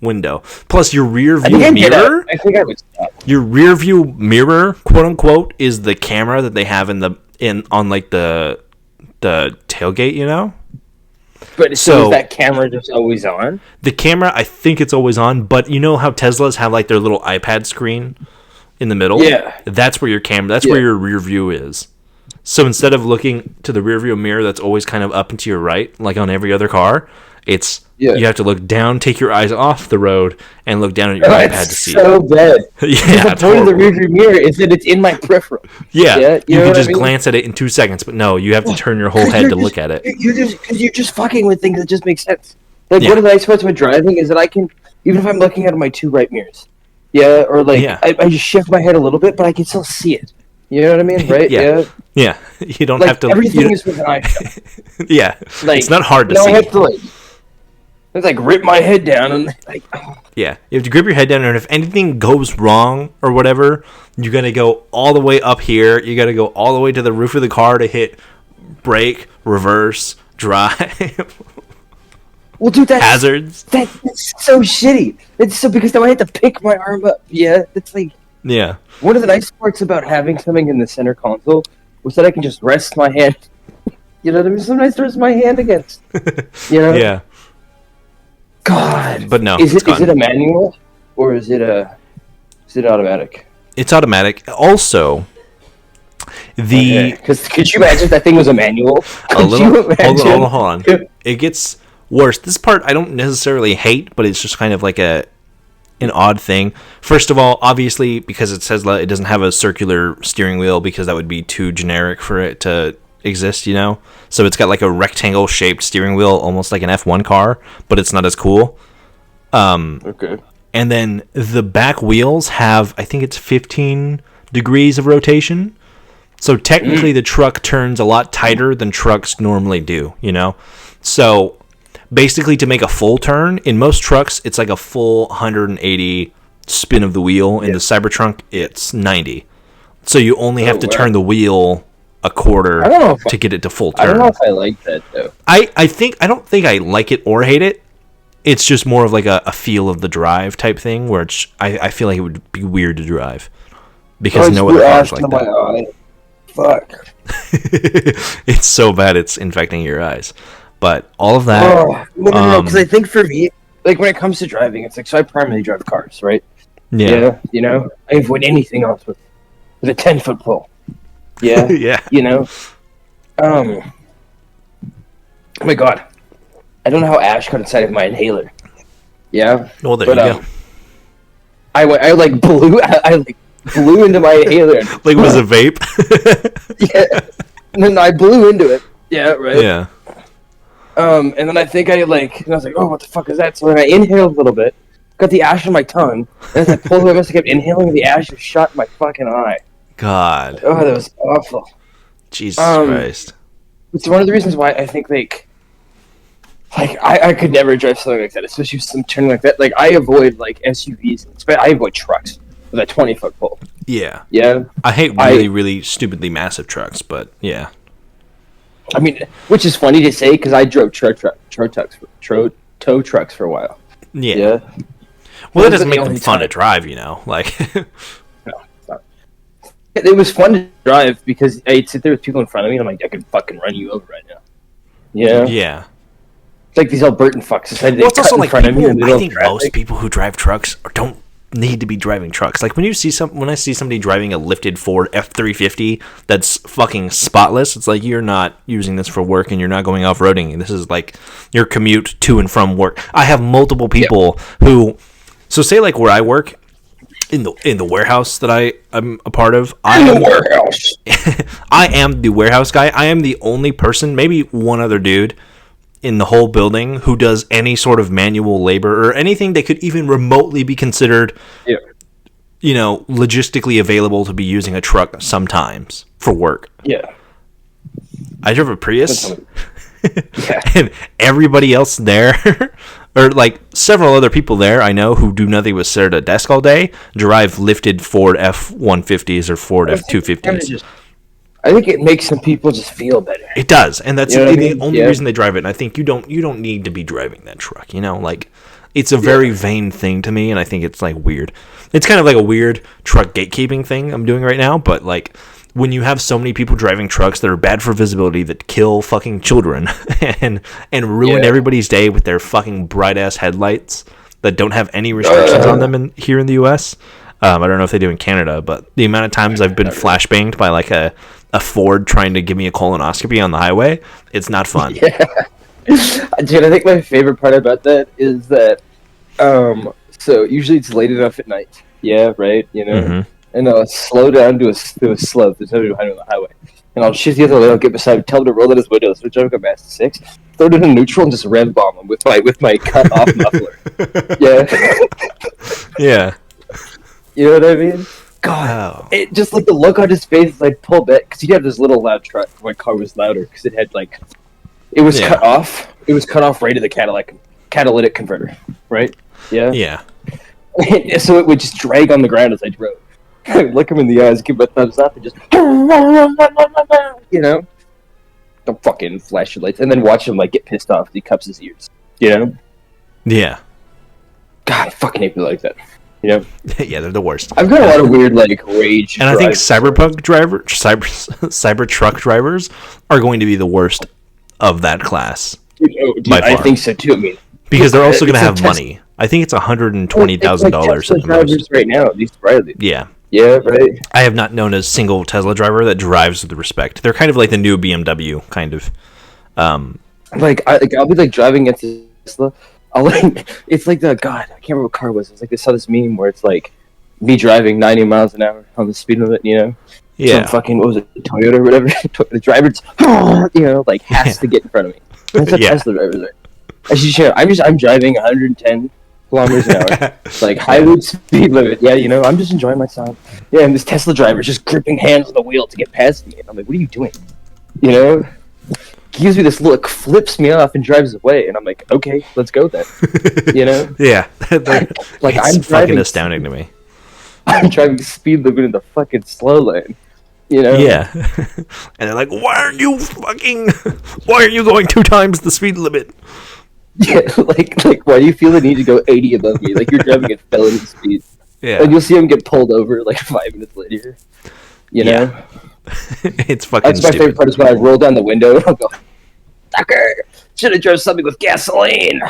window. Plus, your rear view mirror. I think I would stop. Your rear view mirror, quote unquote, is the camera that they have on like the tailgate. You know. But so is that camera just always on? The camera, I think it's always on, but you know how Teslas have like their little iPad screen in the middle? Yeah. That's where your camera, that's where your rear view is. So instead of looking to the rear view mirror that's always kind of up and to your right, like on every other car, it's you have to look down, take your eyes off the road, and look down at your iPad to see it. So bad. Yeah, the point of the rear view mirror is that it's in my peripheral. Yeah, you can just glance at it in 2 seconds, but no, you have to turn your whole head to look at it. You're just fucking with things that just make sense. Like, one of the nice parts about driving is that I can, even if I'm looking out of my two right mirrors, or like, I just shift my head a little bit, but I can still see it. You know what I mean, right? Yeah. You don't like, have to... Everything is with an iPhone. Yeah, like, it's not hard to see. I have to, like, rip my head down and, like... Oh. Yeah, you have to grip your head down, and if anything goes wrong or whatever, you got to go all the way up here. You got to go all the way to the roof of the car to hit brake, reverse, drive. Well, dude, hazards. That's so shitty. It's so because now I have to pick my arm up. Yeah, it's like... Yeah. One of the nice parts about having something in the center console was that I can just rest my hand. You know what I mean? Sometimes rest my hand against. You know? Yeah. God. But no. Is it a manual or is it a? Is it automatic? It's automatic. Also, Because could you imagine if that thing was a manual? Hold on. It gets worse. This part I don't necessarily hate, but it's just kind of like an odd thing. First of all, obviously, because it says it doesn't have a circular steering wheel, because that would be too generic for it to exist, you know? So it's got like a rectangle shaped steering wheel, almost like an F1 car, but it's not as cool. Okay. And then the back wheels have, I think it's 15 degrees of rotation. So technically the truck turns a lot tighter than trucks normally do, you know? So basically to make a full turn, in most trucks, it's like a full 180 spin of the wheel. In the Cybertruck, it's 90. So you only have to turn the wheel a quarter to get it to full turn. I don't know if I like that, though. I don't think I like it or hate it. It's just more of like a feel of the drive type thing, where I feel like it would be weird to drive because no other cars like that. Fuck. It's so bad it's infecting your eyes. But all of that. No, because I think for me, like when it comes to driving, it's like, so I primarily drive cars, right? Yeah. You know, I avoid anything else with a 10-foot pole. Yeah. Yeah. You know. Oh my god. I don't know how ash got inside of my inhaler. Yeah. Well, there you go. I blew into my inhaler. Like, was it vape? Yeah. And then I blew into it. Yeah, right. Yeah. And then I think I was like, oh, what the fuck is that? So then I inhaled a little bit, got the ash in my tongue, and as I pulled it, I kept inhaling, the ash just shot in my fucking eye. God. Oh, that was awful. Jesus Christ. It's one of the reasons why I think, I could never drive something like that, especially some turning like that. Like, I avoid, SUVs, I avoid trucks with a 20-foot pole. Yeah. Yeah? I hate really stupidly massive trucks, but yeah. I mean, which is funny to say, because I drove tow trucks for a while. Yeah. Yeah? Well, that doesn't make them fun to drive, you know? Like... No. It was fun to drive because I'd sit there with people in front of me and I'm like, I could fucking run you over right now. Yeah? Yeah. It's like these Albertan fucks decided Well, it's also like front of me. I think most people who drive trucks don't need to be driving trucks. Like when I see somebody driving a lifted Ford F-350 that's fucking spotless, it's like you're not using this for work and you're not going off-roading. This is like your commute to and from work. I have multiple people who, so say like where I work, in the warehouse that I'm a part of, I am the warehouse guy. I am the only person, maybe one other dude in the whole building who does any sort of manual labor or anything that could even remotely be considered, logistically available to be using a truck sometimes for work. Yeah. I drove a Prius, Yeah. and everybody else there, or like several other people there I know who do nothing but sit at a desk all day, drive lifted Ford F-150s or Ford F-250s. I think it makes some people just feel better. It does, and that's You know the only reason they drive it. And I think you don't need to be driving that truck. You know, like it's a very vain thing to me, and I think it's like weird. It's kind of like a weird truck gatekeeping thing I'm doing right now. But like when you have so many people driving trucks that are bad for visibility, that kill fucking children, and ruin everybody's day with their fucking bright ass headlights that don't have any restrictions on them here in the U.S. I don't know if they do in Canada, but the amount of times I've been flashbanged by like a Ford trying to give me a colonoscopy on the highway, it's not fun. Yeah. Dude, I think my favorite part about that is that, so usually it's late enough at night. Yeah, right? You know? Mm-hmm. And I'll slow down to a slope. There's nobody behind me on the highway. And I'll shift the other way, I'll get beside, tell him to roll down his windows, switch over, go past 6, throw it in neutral, and just rev bomb him with my cut off muffler. Yeah. Yeah. You know what I mean? God, it just like the look on his face, like pull back, because he'd have this little loud truck. My car was louder because it had it was cut off. It was cut off right at the catalytic converter, right? Yeah. Yeah. So it would just drag on the ground as I drove. I would look him in the eyes, give him a thumbs up, and just don't fucking flash your lights, and then watch him get pissed off. He cups his ears. You know? Yeah. God, I fucking hate people like that. You know? Yeah, they're the worst. I've got a lot of weird rage. And I think Cybertruck drivers are going to be the worst of that class. Dude, by far. I think so too. I mean, because they're also going to have money. I think it's $120,000 Tesla at the drivers most. right now, at least Riley. Yeah. Yeah, right. I have not known a single Tesla driver that drives with respect. They're kind of like the new BMW, kind of. I'll be like driving into Tesla. It's like I can't remember what car it was. It's like I saw this meme where it's like me driving 90 miles an hour on the speed limit, you know? Yeah. Some fucking, what was it, Toyota or whatever? The driver, has to get in front of me. That's how Tesla drivers are. I'm driving 110 kilometers an hour, like highway speed limit. Yeah, I'm just enjoying myself. Yeah, and this Tesla driver is just gripping hands on the wheel to get past me. And I'm like, what are you doing? He gives me this look, flips me off, and drives away. And I'm like, okay, let's go then. Yeah. It's I'm fucking astounding to me. I'm driving speed limit in the fucking slow lane. Yeah. And they're like, why aren't you going 2 times the speed limit? Yeah, like why do you feel the need to go 80 above me? Like you're driving at felony speed. Yeah. And you'll see him get pulled over like 5 minutes later. Yeah. It's fucking That's my stupid. favorite part is when I roll down the window and I'll go, sucker! Should have drove something with gasoline.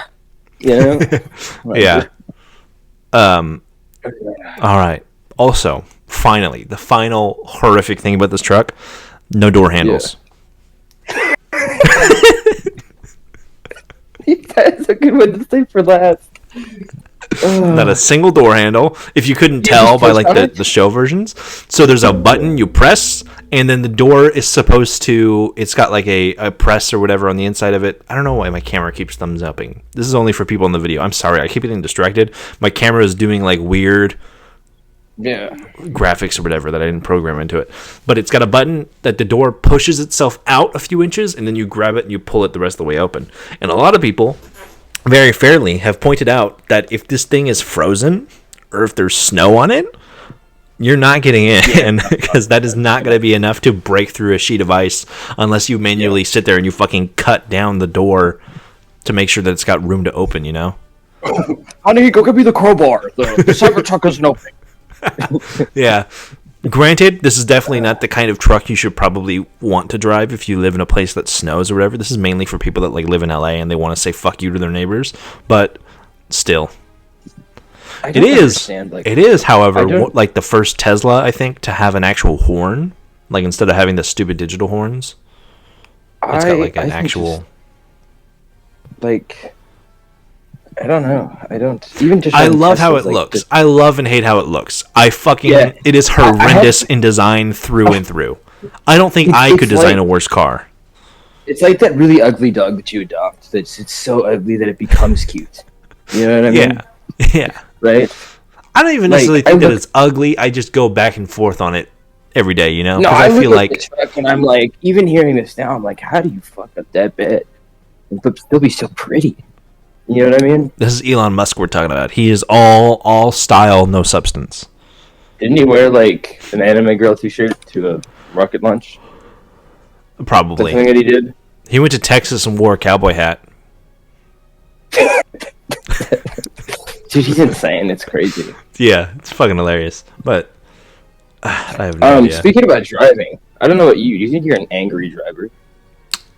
Yeah. All right. Also, finally, the final horrific thing about this truck: no door handles. That's a good one to say for last. Not a single door handle. If you couldn't tell by like the show versions, so there's a button you press, and then the door is supposed to. It's got like a press or whatever on the inside of it. I don't know why my camera keeps thumbs upping. This is only for people in the video. I'm sorry, I keep getting distracted. My camera is doing like weird graphics or whatever that I didn't program into it. But it's got a button that the door pushes itself out a few inches, and then you grab it and you pull it the rest of the way open. And a lot of people, very fairly, have pointed out that if this thing is frozen or if there's snow on it, you're not getting in because that is not going to be enough to break through a sheet of ice unless you manually sit there and you fucking cut down the door to make sure that it's got room to open, Honey, go get me the crowbar. The Cybertruck isn't open. Yeah. Granted, this is definitely not the kind of truck you should probably want to drive if you live in a place that snows or whatever. This is mainly for people that like live in LA and they want to say fuck you to their neighbors. But still, it is, however, like the first Tesla, I think, to have an actual horn, like instead of having the stupid digital horns. It's got like an actual. I don't know. I don't even just. I love how it looks. I love and hate how it looks. It is horrendous in design through and through. I don't think I could design a worse car. It's like that really ugly dog that you adopt. It's so ugly that it becomes cute. You know what I mean? Yeah. Right. I don't even necessarily think that it's ugly. I just go back and forth on it every day. No, I feel like the truck and I'm like, even hearing this now, I'm like, how do you fuck up that bit but still be so pretty? You know what I mean? This is Elon Musk we're talking about. He is all style, no substance. Didn't he wear like an anime girl t-shirt to a rocket launch? Probably. The thing that he did? He went to Texas and wore a cowboy hat. Dude, he's insane. It's crazy. Yeah, it's fucking hilarious. But I have no idea. Speaking about driving, I don't know what do you think you're an angry driver?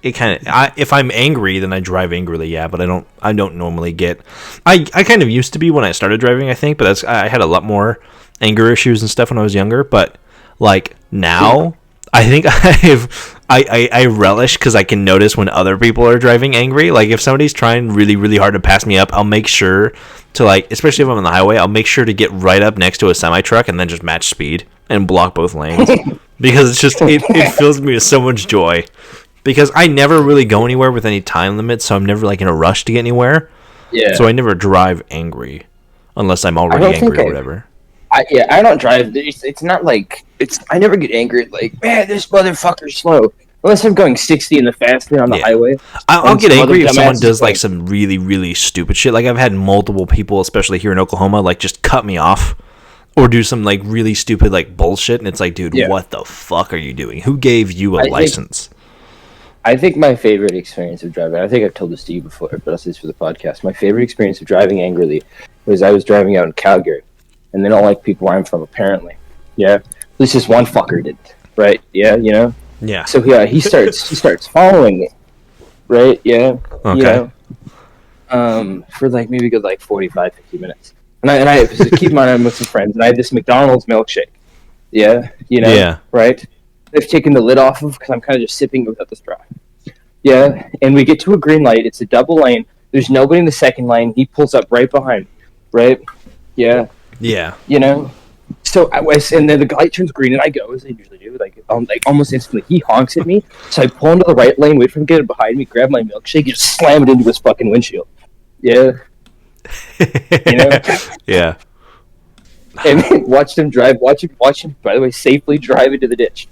It kind of. If I'm angry, then I drive angrily. Yeah, but I don't normally get. I kind of used to be when I started driving. I think, but I had a lot more anger issues and stuff when I was younger. But like now, I think I relish because I can notice when other people are driving angry. Like if somebody's trying really really hard to pass me up, I'll make sure to like, especially if I'm on the highway, I'll make sure to get right up next to a semi truck and then just match speed and block both lanes because it's just it fills me with so much joy. Because I never really go anywhere with any time limits, so I'm never like in a rush to get anywhere. Yeah. So I never drive angry, unless I'm already angry or whatever. I don't drive. It's not like I never get angry. Like, man, this motherfucker's slow. Unless I'm going 60 in the fast lane on the highway. I'll get angry if someone does like some really really stupid shit. Like I've had multiple people, especially here in Oklahoma, like just cut me off. Or do some like really stupid like bullshit, and it's like, dude, what the fuck are you doing? Who gave you a license? I think my favorite experience of driving, I think I've told this to you before, but I'll say this for the podcast. My favorite experience of driving angrily was I was driving out in Calgary, and they don't like people where I'm from, apparently. Yeah, at least this one fucker did, right? Yeah, Yeah. So he starts following me, right? Yeah. Okay. for like maybe a good like 45, 50 minutes. And I keep in mind I'm with some friends, and I had this McDonald's milkshake. Yeah, Yeah. right? I've taken the lid off of because I'm kind of just sipping without the straw. Yeah, and we get to a green light. It's a double lane. There's nobody in the second lane. He pulls up right behind me, right? Yeah, Yeah. So and then the light turns green, and I go as I usually do, like almost instantly. He honks at me, so I pull into the right lane, wait for him to get behind me, grab my milkshake, and just slam it into his fucking windshield. Yeah, Yeah. and then watched him drive. Watch him. By the way, safely drive into the ditch.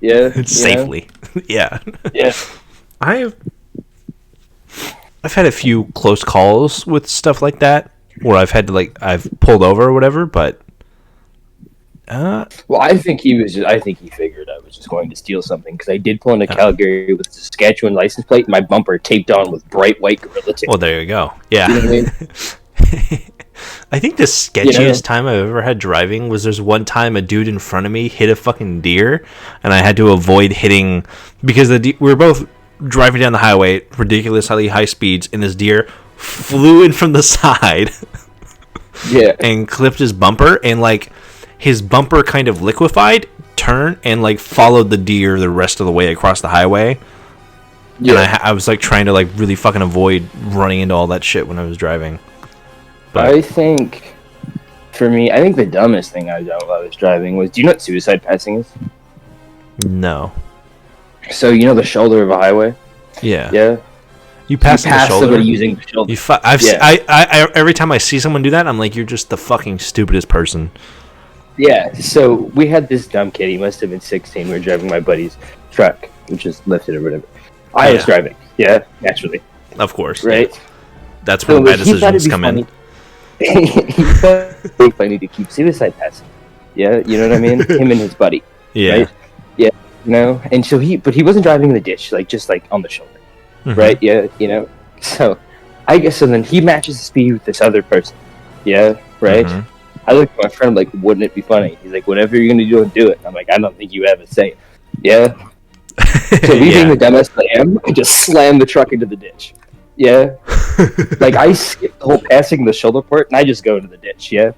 Yeah, Safely. Yeah. Yeah. I've had a few close calls with stuff like that where I've had to I've pulled over or whatever, but Well, I think he figured I was just going to steal something because I did pull into Calgary with a Saskatchewan license plate and my bumper taped on with bright white Gorilla Tape. well, there you go. Yeah. You know what I mean? I think the sketchiest time I've ever had driving was there's one time a dude in front of me hit a fucking deer, and I had to avoid hitting because we were both driving down the highway at ridiculously high speeds, and this deer flew in from the side and clipped his bumper, and his bumper kind of liquefied, turned, and followed the deer the rest of the way across the highway. And I was trying to really fucking avoid running into all that shit when I was driving. But I think, for me, the dumbest thing I done while I was driving was, do you know what suicide passing is? no. So, the shoulder of a highway? Yeah. Yeah. You pass the shoulder. Somebody using the shoulder. I every time I see someone do that, I'm like, you're just the fucking stupidest person. Yeah, so we had this dumb kid. He must have been 16. We were driving my buddy's truck, which is lifted or whatever. I was driving. Yeah, naturally. Of course. Right? Yeah. That's where bad decisions come in. He thought it'd be funny to keep suicide passing. Yeah, you know what I mean? Him and his buddy. Yeah. Right? Yeah, and so he wasn't driving in the ditch, just on the shoulder. Mm-hmm. Right? Yeah, So, I guess, and then he matches the speed with this other person. Yeah, right? Mm-hmm. I looked at my friend, I'm like, wouldn't it be funny? He's like, whatever you're going to do it. I'm like, I don't think you have a say. Yeah? So me being the dumbass I am, I just slammed the truck into the ditch. Yeah? I skipped the whole passing the shoulder part, and I just go into the ditch, yeah?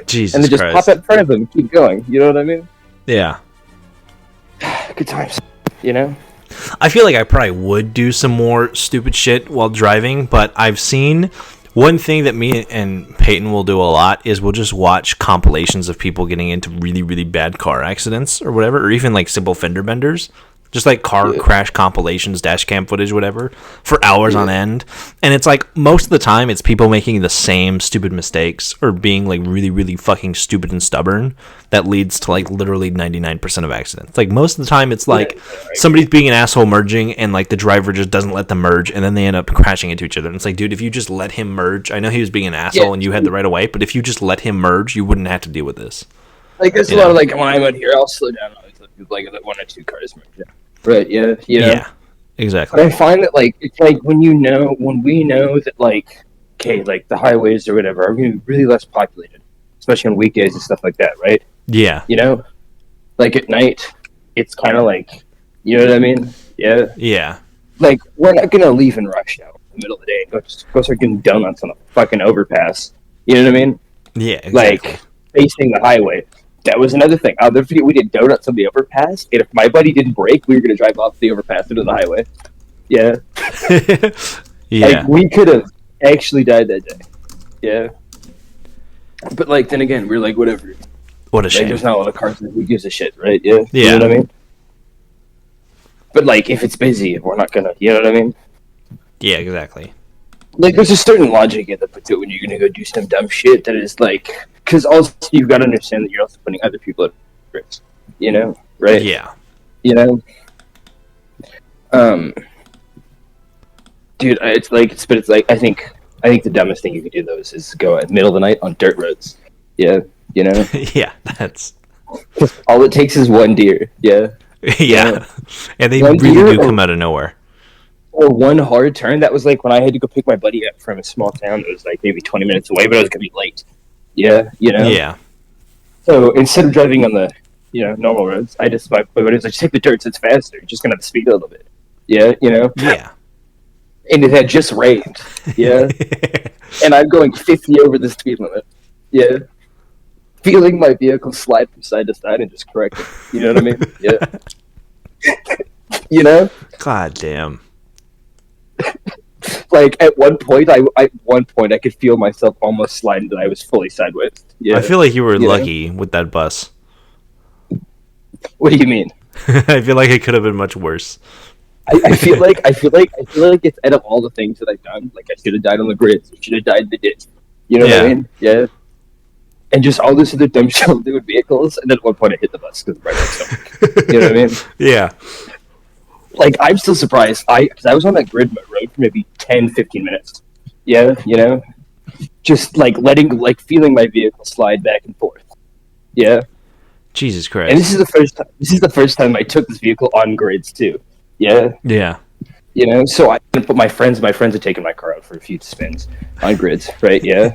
Jesus and then just Christ. pop up in front of him and keep going. You know what I mean? Yeah. Good times. I feel like I probably would do some more stupid shit while driving, but I've seen one thing that me and Peyton will do a lot is we'll just watch compilations of people getting into really, really bad car accidents or whatever, or even simple fender benders. Just car crash compilations, dash cam footage, whatever, for hours on end. And it's most of the time it's people making the same stupid mistakes or being really, really fucking stupid and stubborn that leads to literally 99% of accidents. Most of the time it's somebody's being an asshole merging and the driver just doesn't let them merge and then they end up crashing into each other. And it's dude, if you just let him merge, I know he was being an asshole and you had the right of way, but if you just let him merge, you wouldn't have to deal with this. There's a lot of when I'm out here, I'll slow down. I'll let one or two cars merge. Right, yeah. Yeah, exactly. But I find that, it's when we know that, the highways or whatever are going to be really less populated, especially on weekdays and stuff like that, right? Yeah. At night, it's kind of you know what I mean? Yeah. Yeah. We're not going to leave in rush hour in the middle of the day and go start getting donuts on a fucking overpass. You know what I mean? Yeah, exactly. Facing the highway. That was another thing. I'll never forget we did donuts on the overpass, and if my buddy didn't brake, we were going to drive off the overpass into the highway. Yeah. Yeah. We could have actually died that day. Yeah. But, then again, we're whatever. What a shame. There's not a lot of cars that who gives a shit, right? Yeah. Yeah. You know what I mean? But, if it's busy, we're not going to, you know what I mean? Yeah, exactly. There's a certain logic in the pursuit when you're going to go do some dumb shit that is, because also you've got to understand that you're also putting other people at risk, right? Yeah. Dude, I think the dumbest thing you could do though is go at the middle of the night on dirt roads. Yeah, Yeah, that's all it takes is one deer. Yeah. Yeah. And they One really deer do come out of nowhere. Or one hard turn. That was when I had to go pick my buddy up from a small town that was maybe 20 minutes away, but I was gonna be late. Yeah, Yeah. So instead of driving on the normal roads, my buddy was just take the dirt, it's faster. You're just gonna have to speed a little bit. Yeah, Yeah. and it had just rained. Yeah, and I'm going 50 over the speed limit. Yeah, feeling my vehicle slide from side to side and just correct it. You know what I mean? Yeah. You know, God damn. like at one point, I could feel myself almost sliding, that I was fully sideways. Yeah. I feel like you were You know? lucky with that bus. What do you mean? I feel like it could have been much worse. I feel like it's out of all the things that I've done, like I should have died on the grids, I should have died in the ditch. You know what Yeah. I mean? Yeah. And just all this other dumb shit with vehicles, and then at one point I hit the bus because right next to me. You know what I mean? Yeah. Like, I'm still surprised. Because I was on that grid road for maybe 10, 15 minutes. Yeah, you know? Just, like, feeling my vehicle slide back and forth. Yeah. Jesus Christ. And this is the first time I took this vehicle on grids, too. Yeah. Yeah. You know? So I didn't put my friends had taken my car out for a few spins on grids, right? Yeah.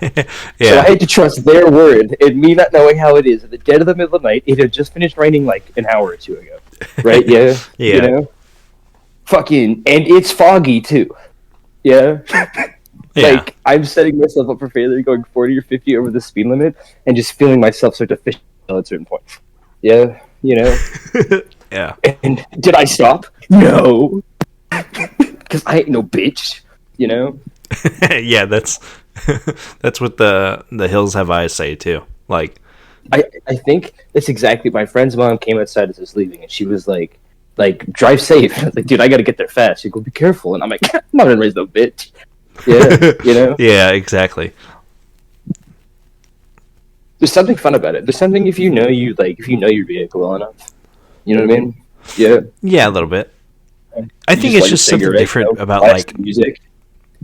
Yeah. So I had to trust their word, and me not knowing how it is. At the dead of the middle of the night, it had just finished raining, like, an hour or two ago. Right? Yeah? Yeah. You know? Fucking, and it's foggy too. Yeah. Yeah. Like, I'm setting myself up for failure, going 40 or 50 over the speed limit, and just feeling myself start to fish at certain points. Yeah, you know. Yeah. And did I stop? No, because I ain't no bitch. You know. Yeah, that's what the hills have eyes say too. Like, I think that's exactly. My friend's mom came outside as I was leaving, and she was like, drive safe. I was like, dude, I gotta get there fast. She go, be careful. And I'm like, I'm not gonna raise no bitch. Yeah, you know? Yeah, exactly. There's something fun about it. There's something if you know your vehicle well enough. You know what I mean? Yeah. Yeah, a little bit. I think just it's light just a something cigarette, different you know, about, blast like, music.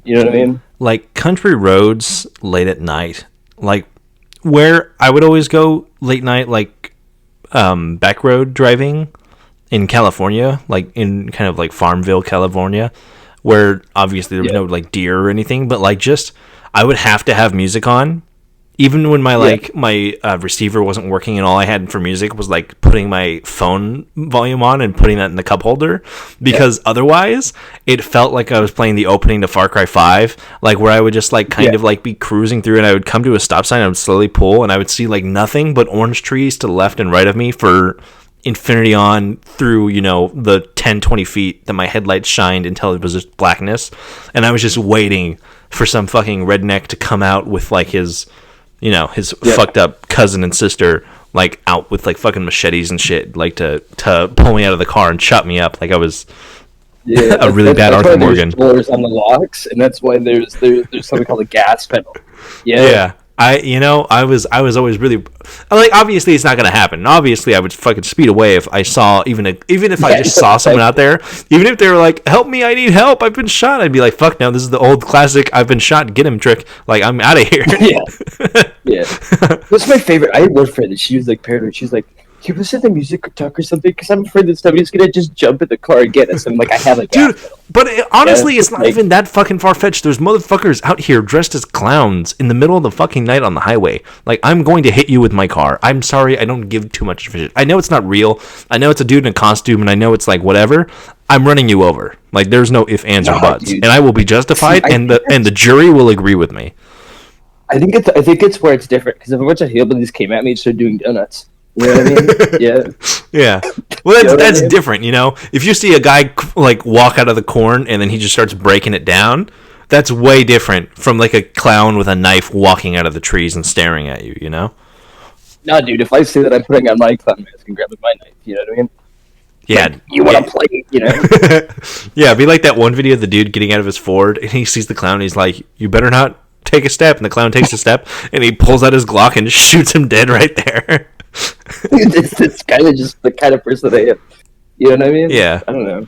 You know what I mean? like country roads late at night. Like, where I would always go late night, like, back road driving in California, like in kind of like Farmville, California, where obviously there was no like deer or anything, but like just I would have to have music on, even when my receiver wasn't working, and all I had for music was like putting my phone volume on and putting that in the cup holder, because otherwise it felt like I was playing the opening to Far Cry 5, like where I would just like kind of like be cruising through, and I would come to a stop sign, I would slowly pull, and I would see like nothing but orange trees to the left and right of me for infinity on through, you know, the 10-20 feet that my headlights shined until it was just blackness, and I was just waiting for some fucking redneck to come out with like his, you know, his fucked up cousin and sister, like out with like fucking machetes and shit, like to pull me out of the car and chop me up like I was a really bad Arthur Morgan. There's doors on the locks, and that's why there's something called a gas pedal. Yeah. I was always really like, obviously it's not gonna happen. Obviously I would fucking speed away if I saw even if I just saw someone out there, even if they were like, help me, I need help, I've been shot, I'd be like, fuck no, this is the old classic I've been shot, get him trick, like I'm out of here. Yeah. What's my favorite? I had one friend that she was like paranoid. She's like, can you listen to music talk or something? Because I'm afraid that somebody's gonna just jump in the car and get us. And I'm like, I have a dude. But honestly, it's not like, even that fucking far fetched. There's motherfuckers out here dressed as clowns in the middle of the fucking night on the highway. Like, I'm going to hit you with my car. I'm sorry, I don't give too much of a shit. I know it's not real. I know it's a dude in a costume, and I know it's like whatever. I'm running you over. Like, there's no ifs, ands, or buts, dude. and I will be justified, and the jury will agree with me. I think it's where it's different, because if a bunch of hillbillies came at me and started doing donuts. You know what I mean? Yeah. Yeah. Well, that's I mean? different, you know? If you see a guy, like, walk out of the corn and then he just starts breaking it down, that's way different from, like, a clown with a knife walking out of the trees and staring at you, you know? No, dude, if I say that I'm putting on my clown mask and grabbing my knife, you know what I mean? Yeah. Like, you want to play, you know? Yeah, it'd be like that one video of the dude getting out of his Ford and he sees the clown and he's like, you better not take a step. And the clown takes a step and he pulls out his Glock and shoots him dead right there. it's kind of just the kind of person I am. You know what I mean? Yeah. I don't know.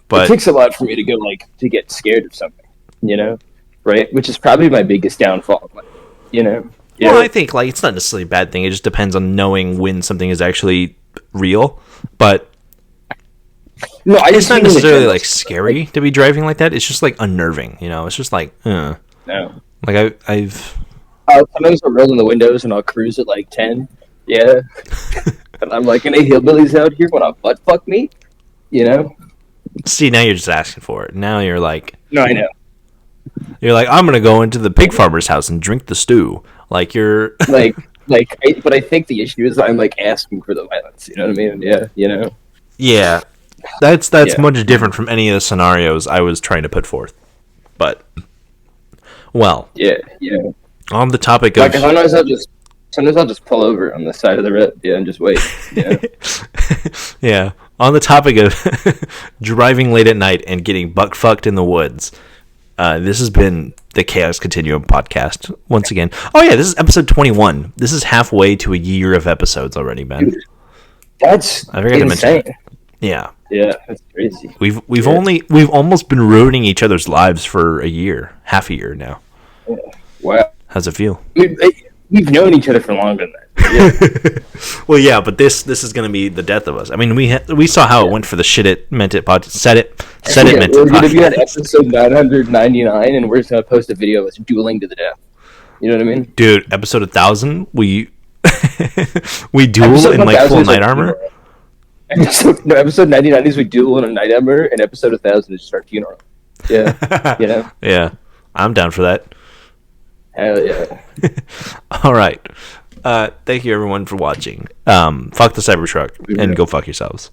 But it takes a lot for me to go, like, to get scared of something, you know? Right? Which is probably my biggest downfall, you know? Well, I think, like, it's not necessarily a bad thing. It just depends on knowing when something is actually real. But no, it's not necessarily, like, scary to be driving like that. It's just, like, unnerving, you know? It's just like, No. Like, I've... sometimes I'll roll in the windows and I'll cruise at, like, 10. Yeah. And I'm like, any hillbillies out here want to butt fuck me? You know? See, now you're just asking for it. Now you're like... No, I know. You're like, I'm gonna go into the pig farmer's house and drink the stew. Like you're But I think the issue is I'm like asking for the violence. You know what I mean? Yeah, you know. yeah. That's Yeah. much different from any of the scenarios I was trying to put forth. But well, Yeah, yeah. on the topic Like of sometimes I'll just pull over on the side of the road, yeah, and just wait. Yeah. yeah, on the topic of driving late at night and getting buck fucked in the woods. This has been the Chaos Continuum podcast once again. Oh yeah, this is episode 21. This is halfway to a year of episodes already, man. Dude, that's I forgot to mention insane. it. Yeah, Yeah, that's crazy. we've almost been ruining each other's lives for a year, half a year now. Wow. How's it feel? We've known each other for longer than that. Yeah. Well, yeah, but this is going to be the death of us. I mean, we saw how it went for the shit it meant it pod. Said it meant We're it. going to be on episode 999, and we're just going to post a video of us dueling to the death. You know what I mean? Dude, episode 1000, we duel Episode in like 1000 full is knight like armor. Episode 99 is we duel in a knight armor, and episode 1000 is just our funeral. Yeah, you know? Yeah, I'm down for that. Hell yeah. All right. Thank you everyone for watching. Fuck the Cybertruck and go fuck yourselves.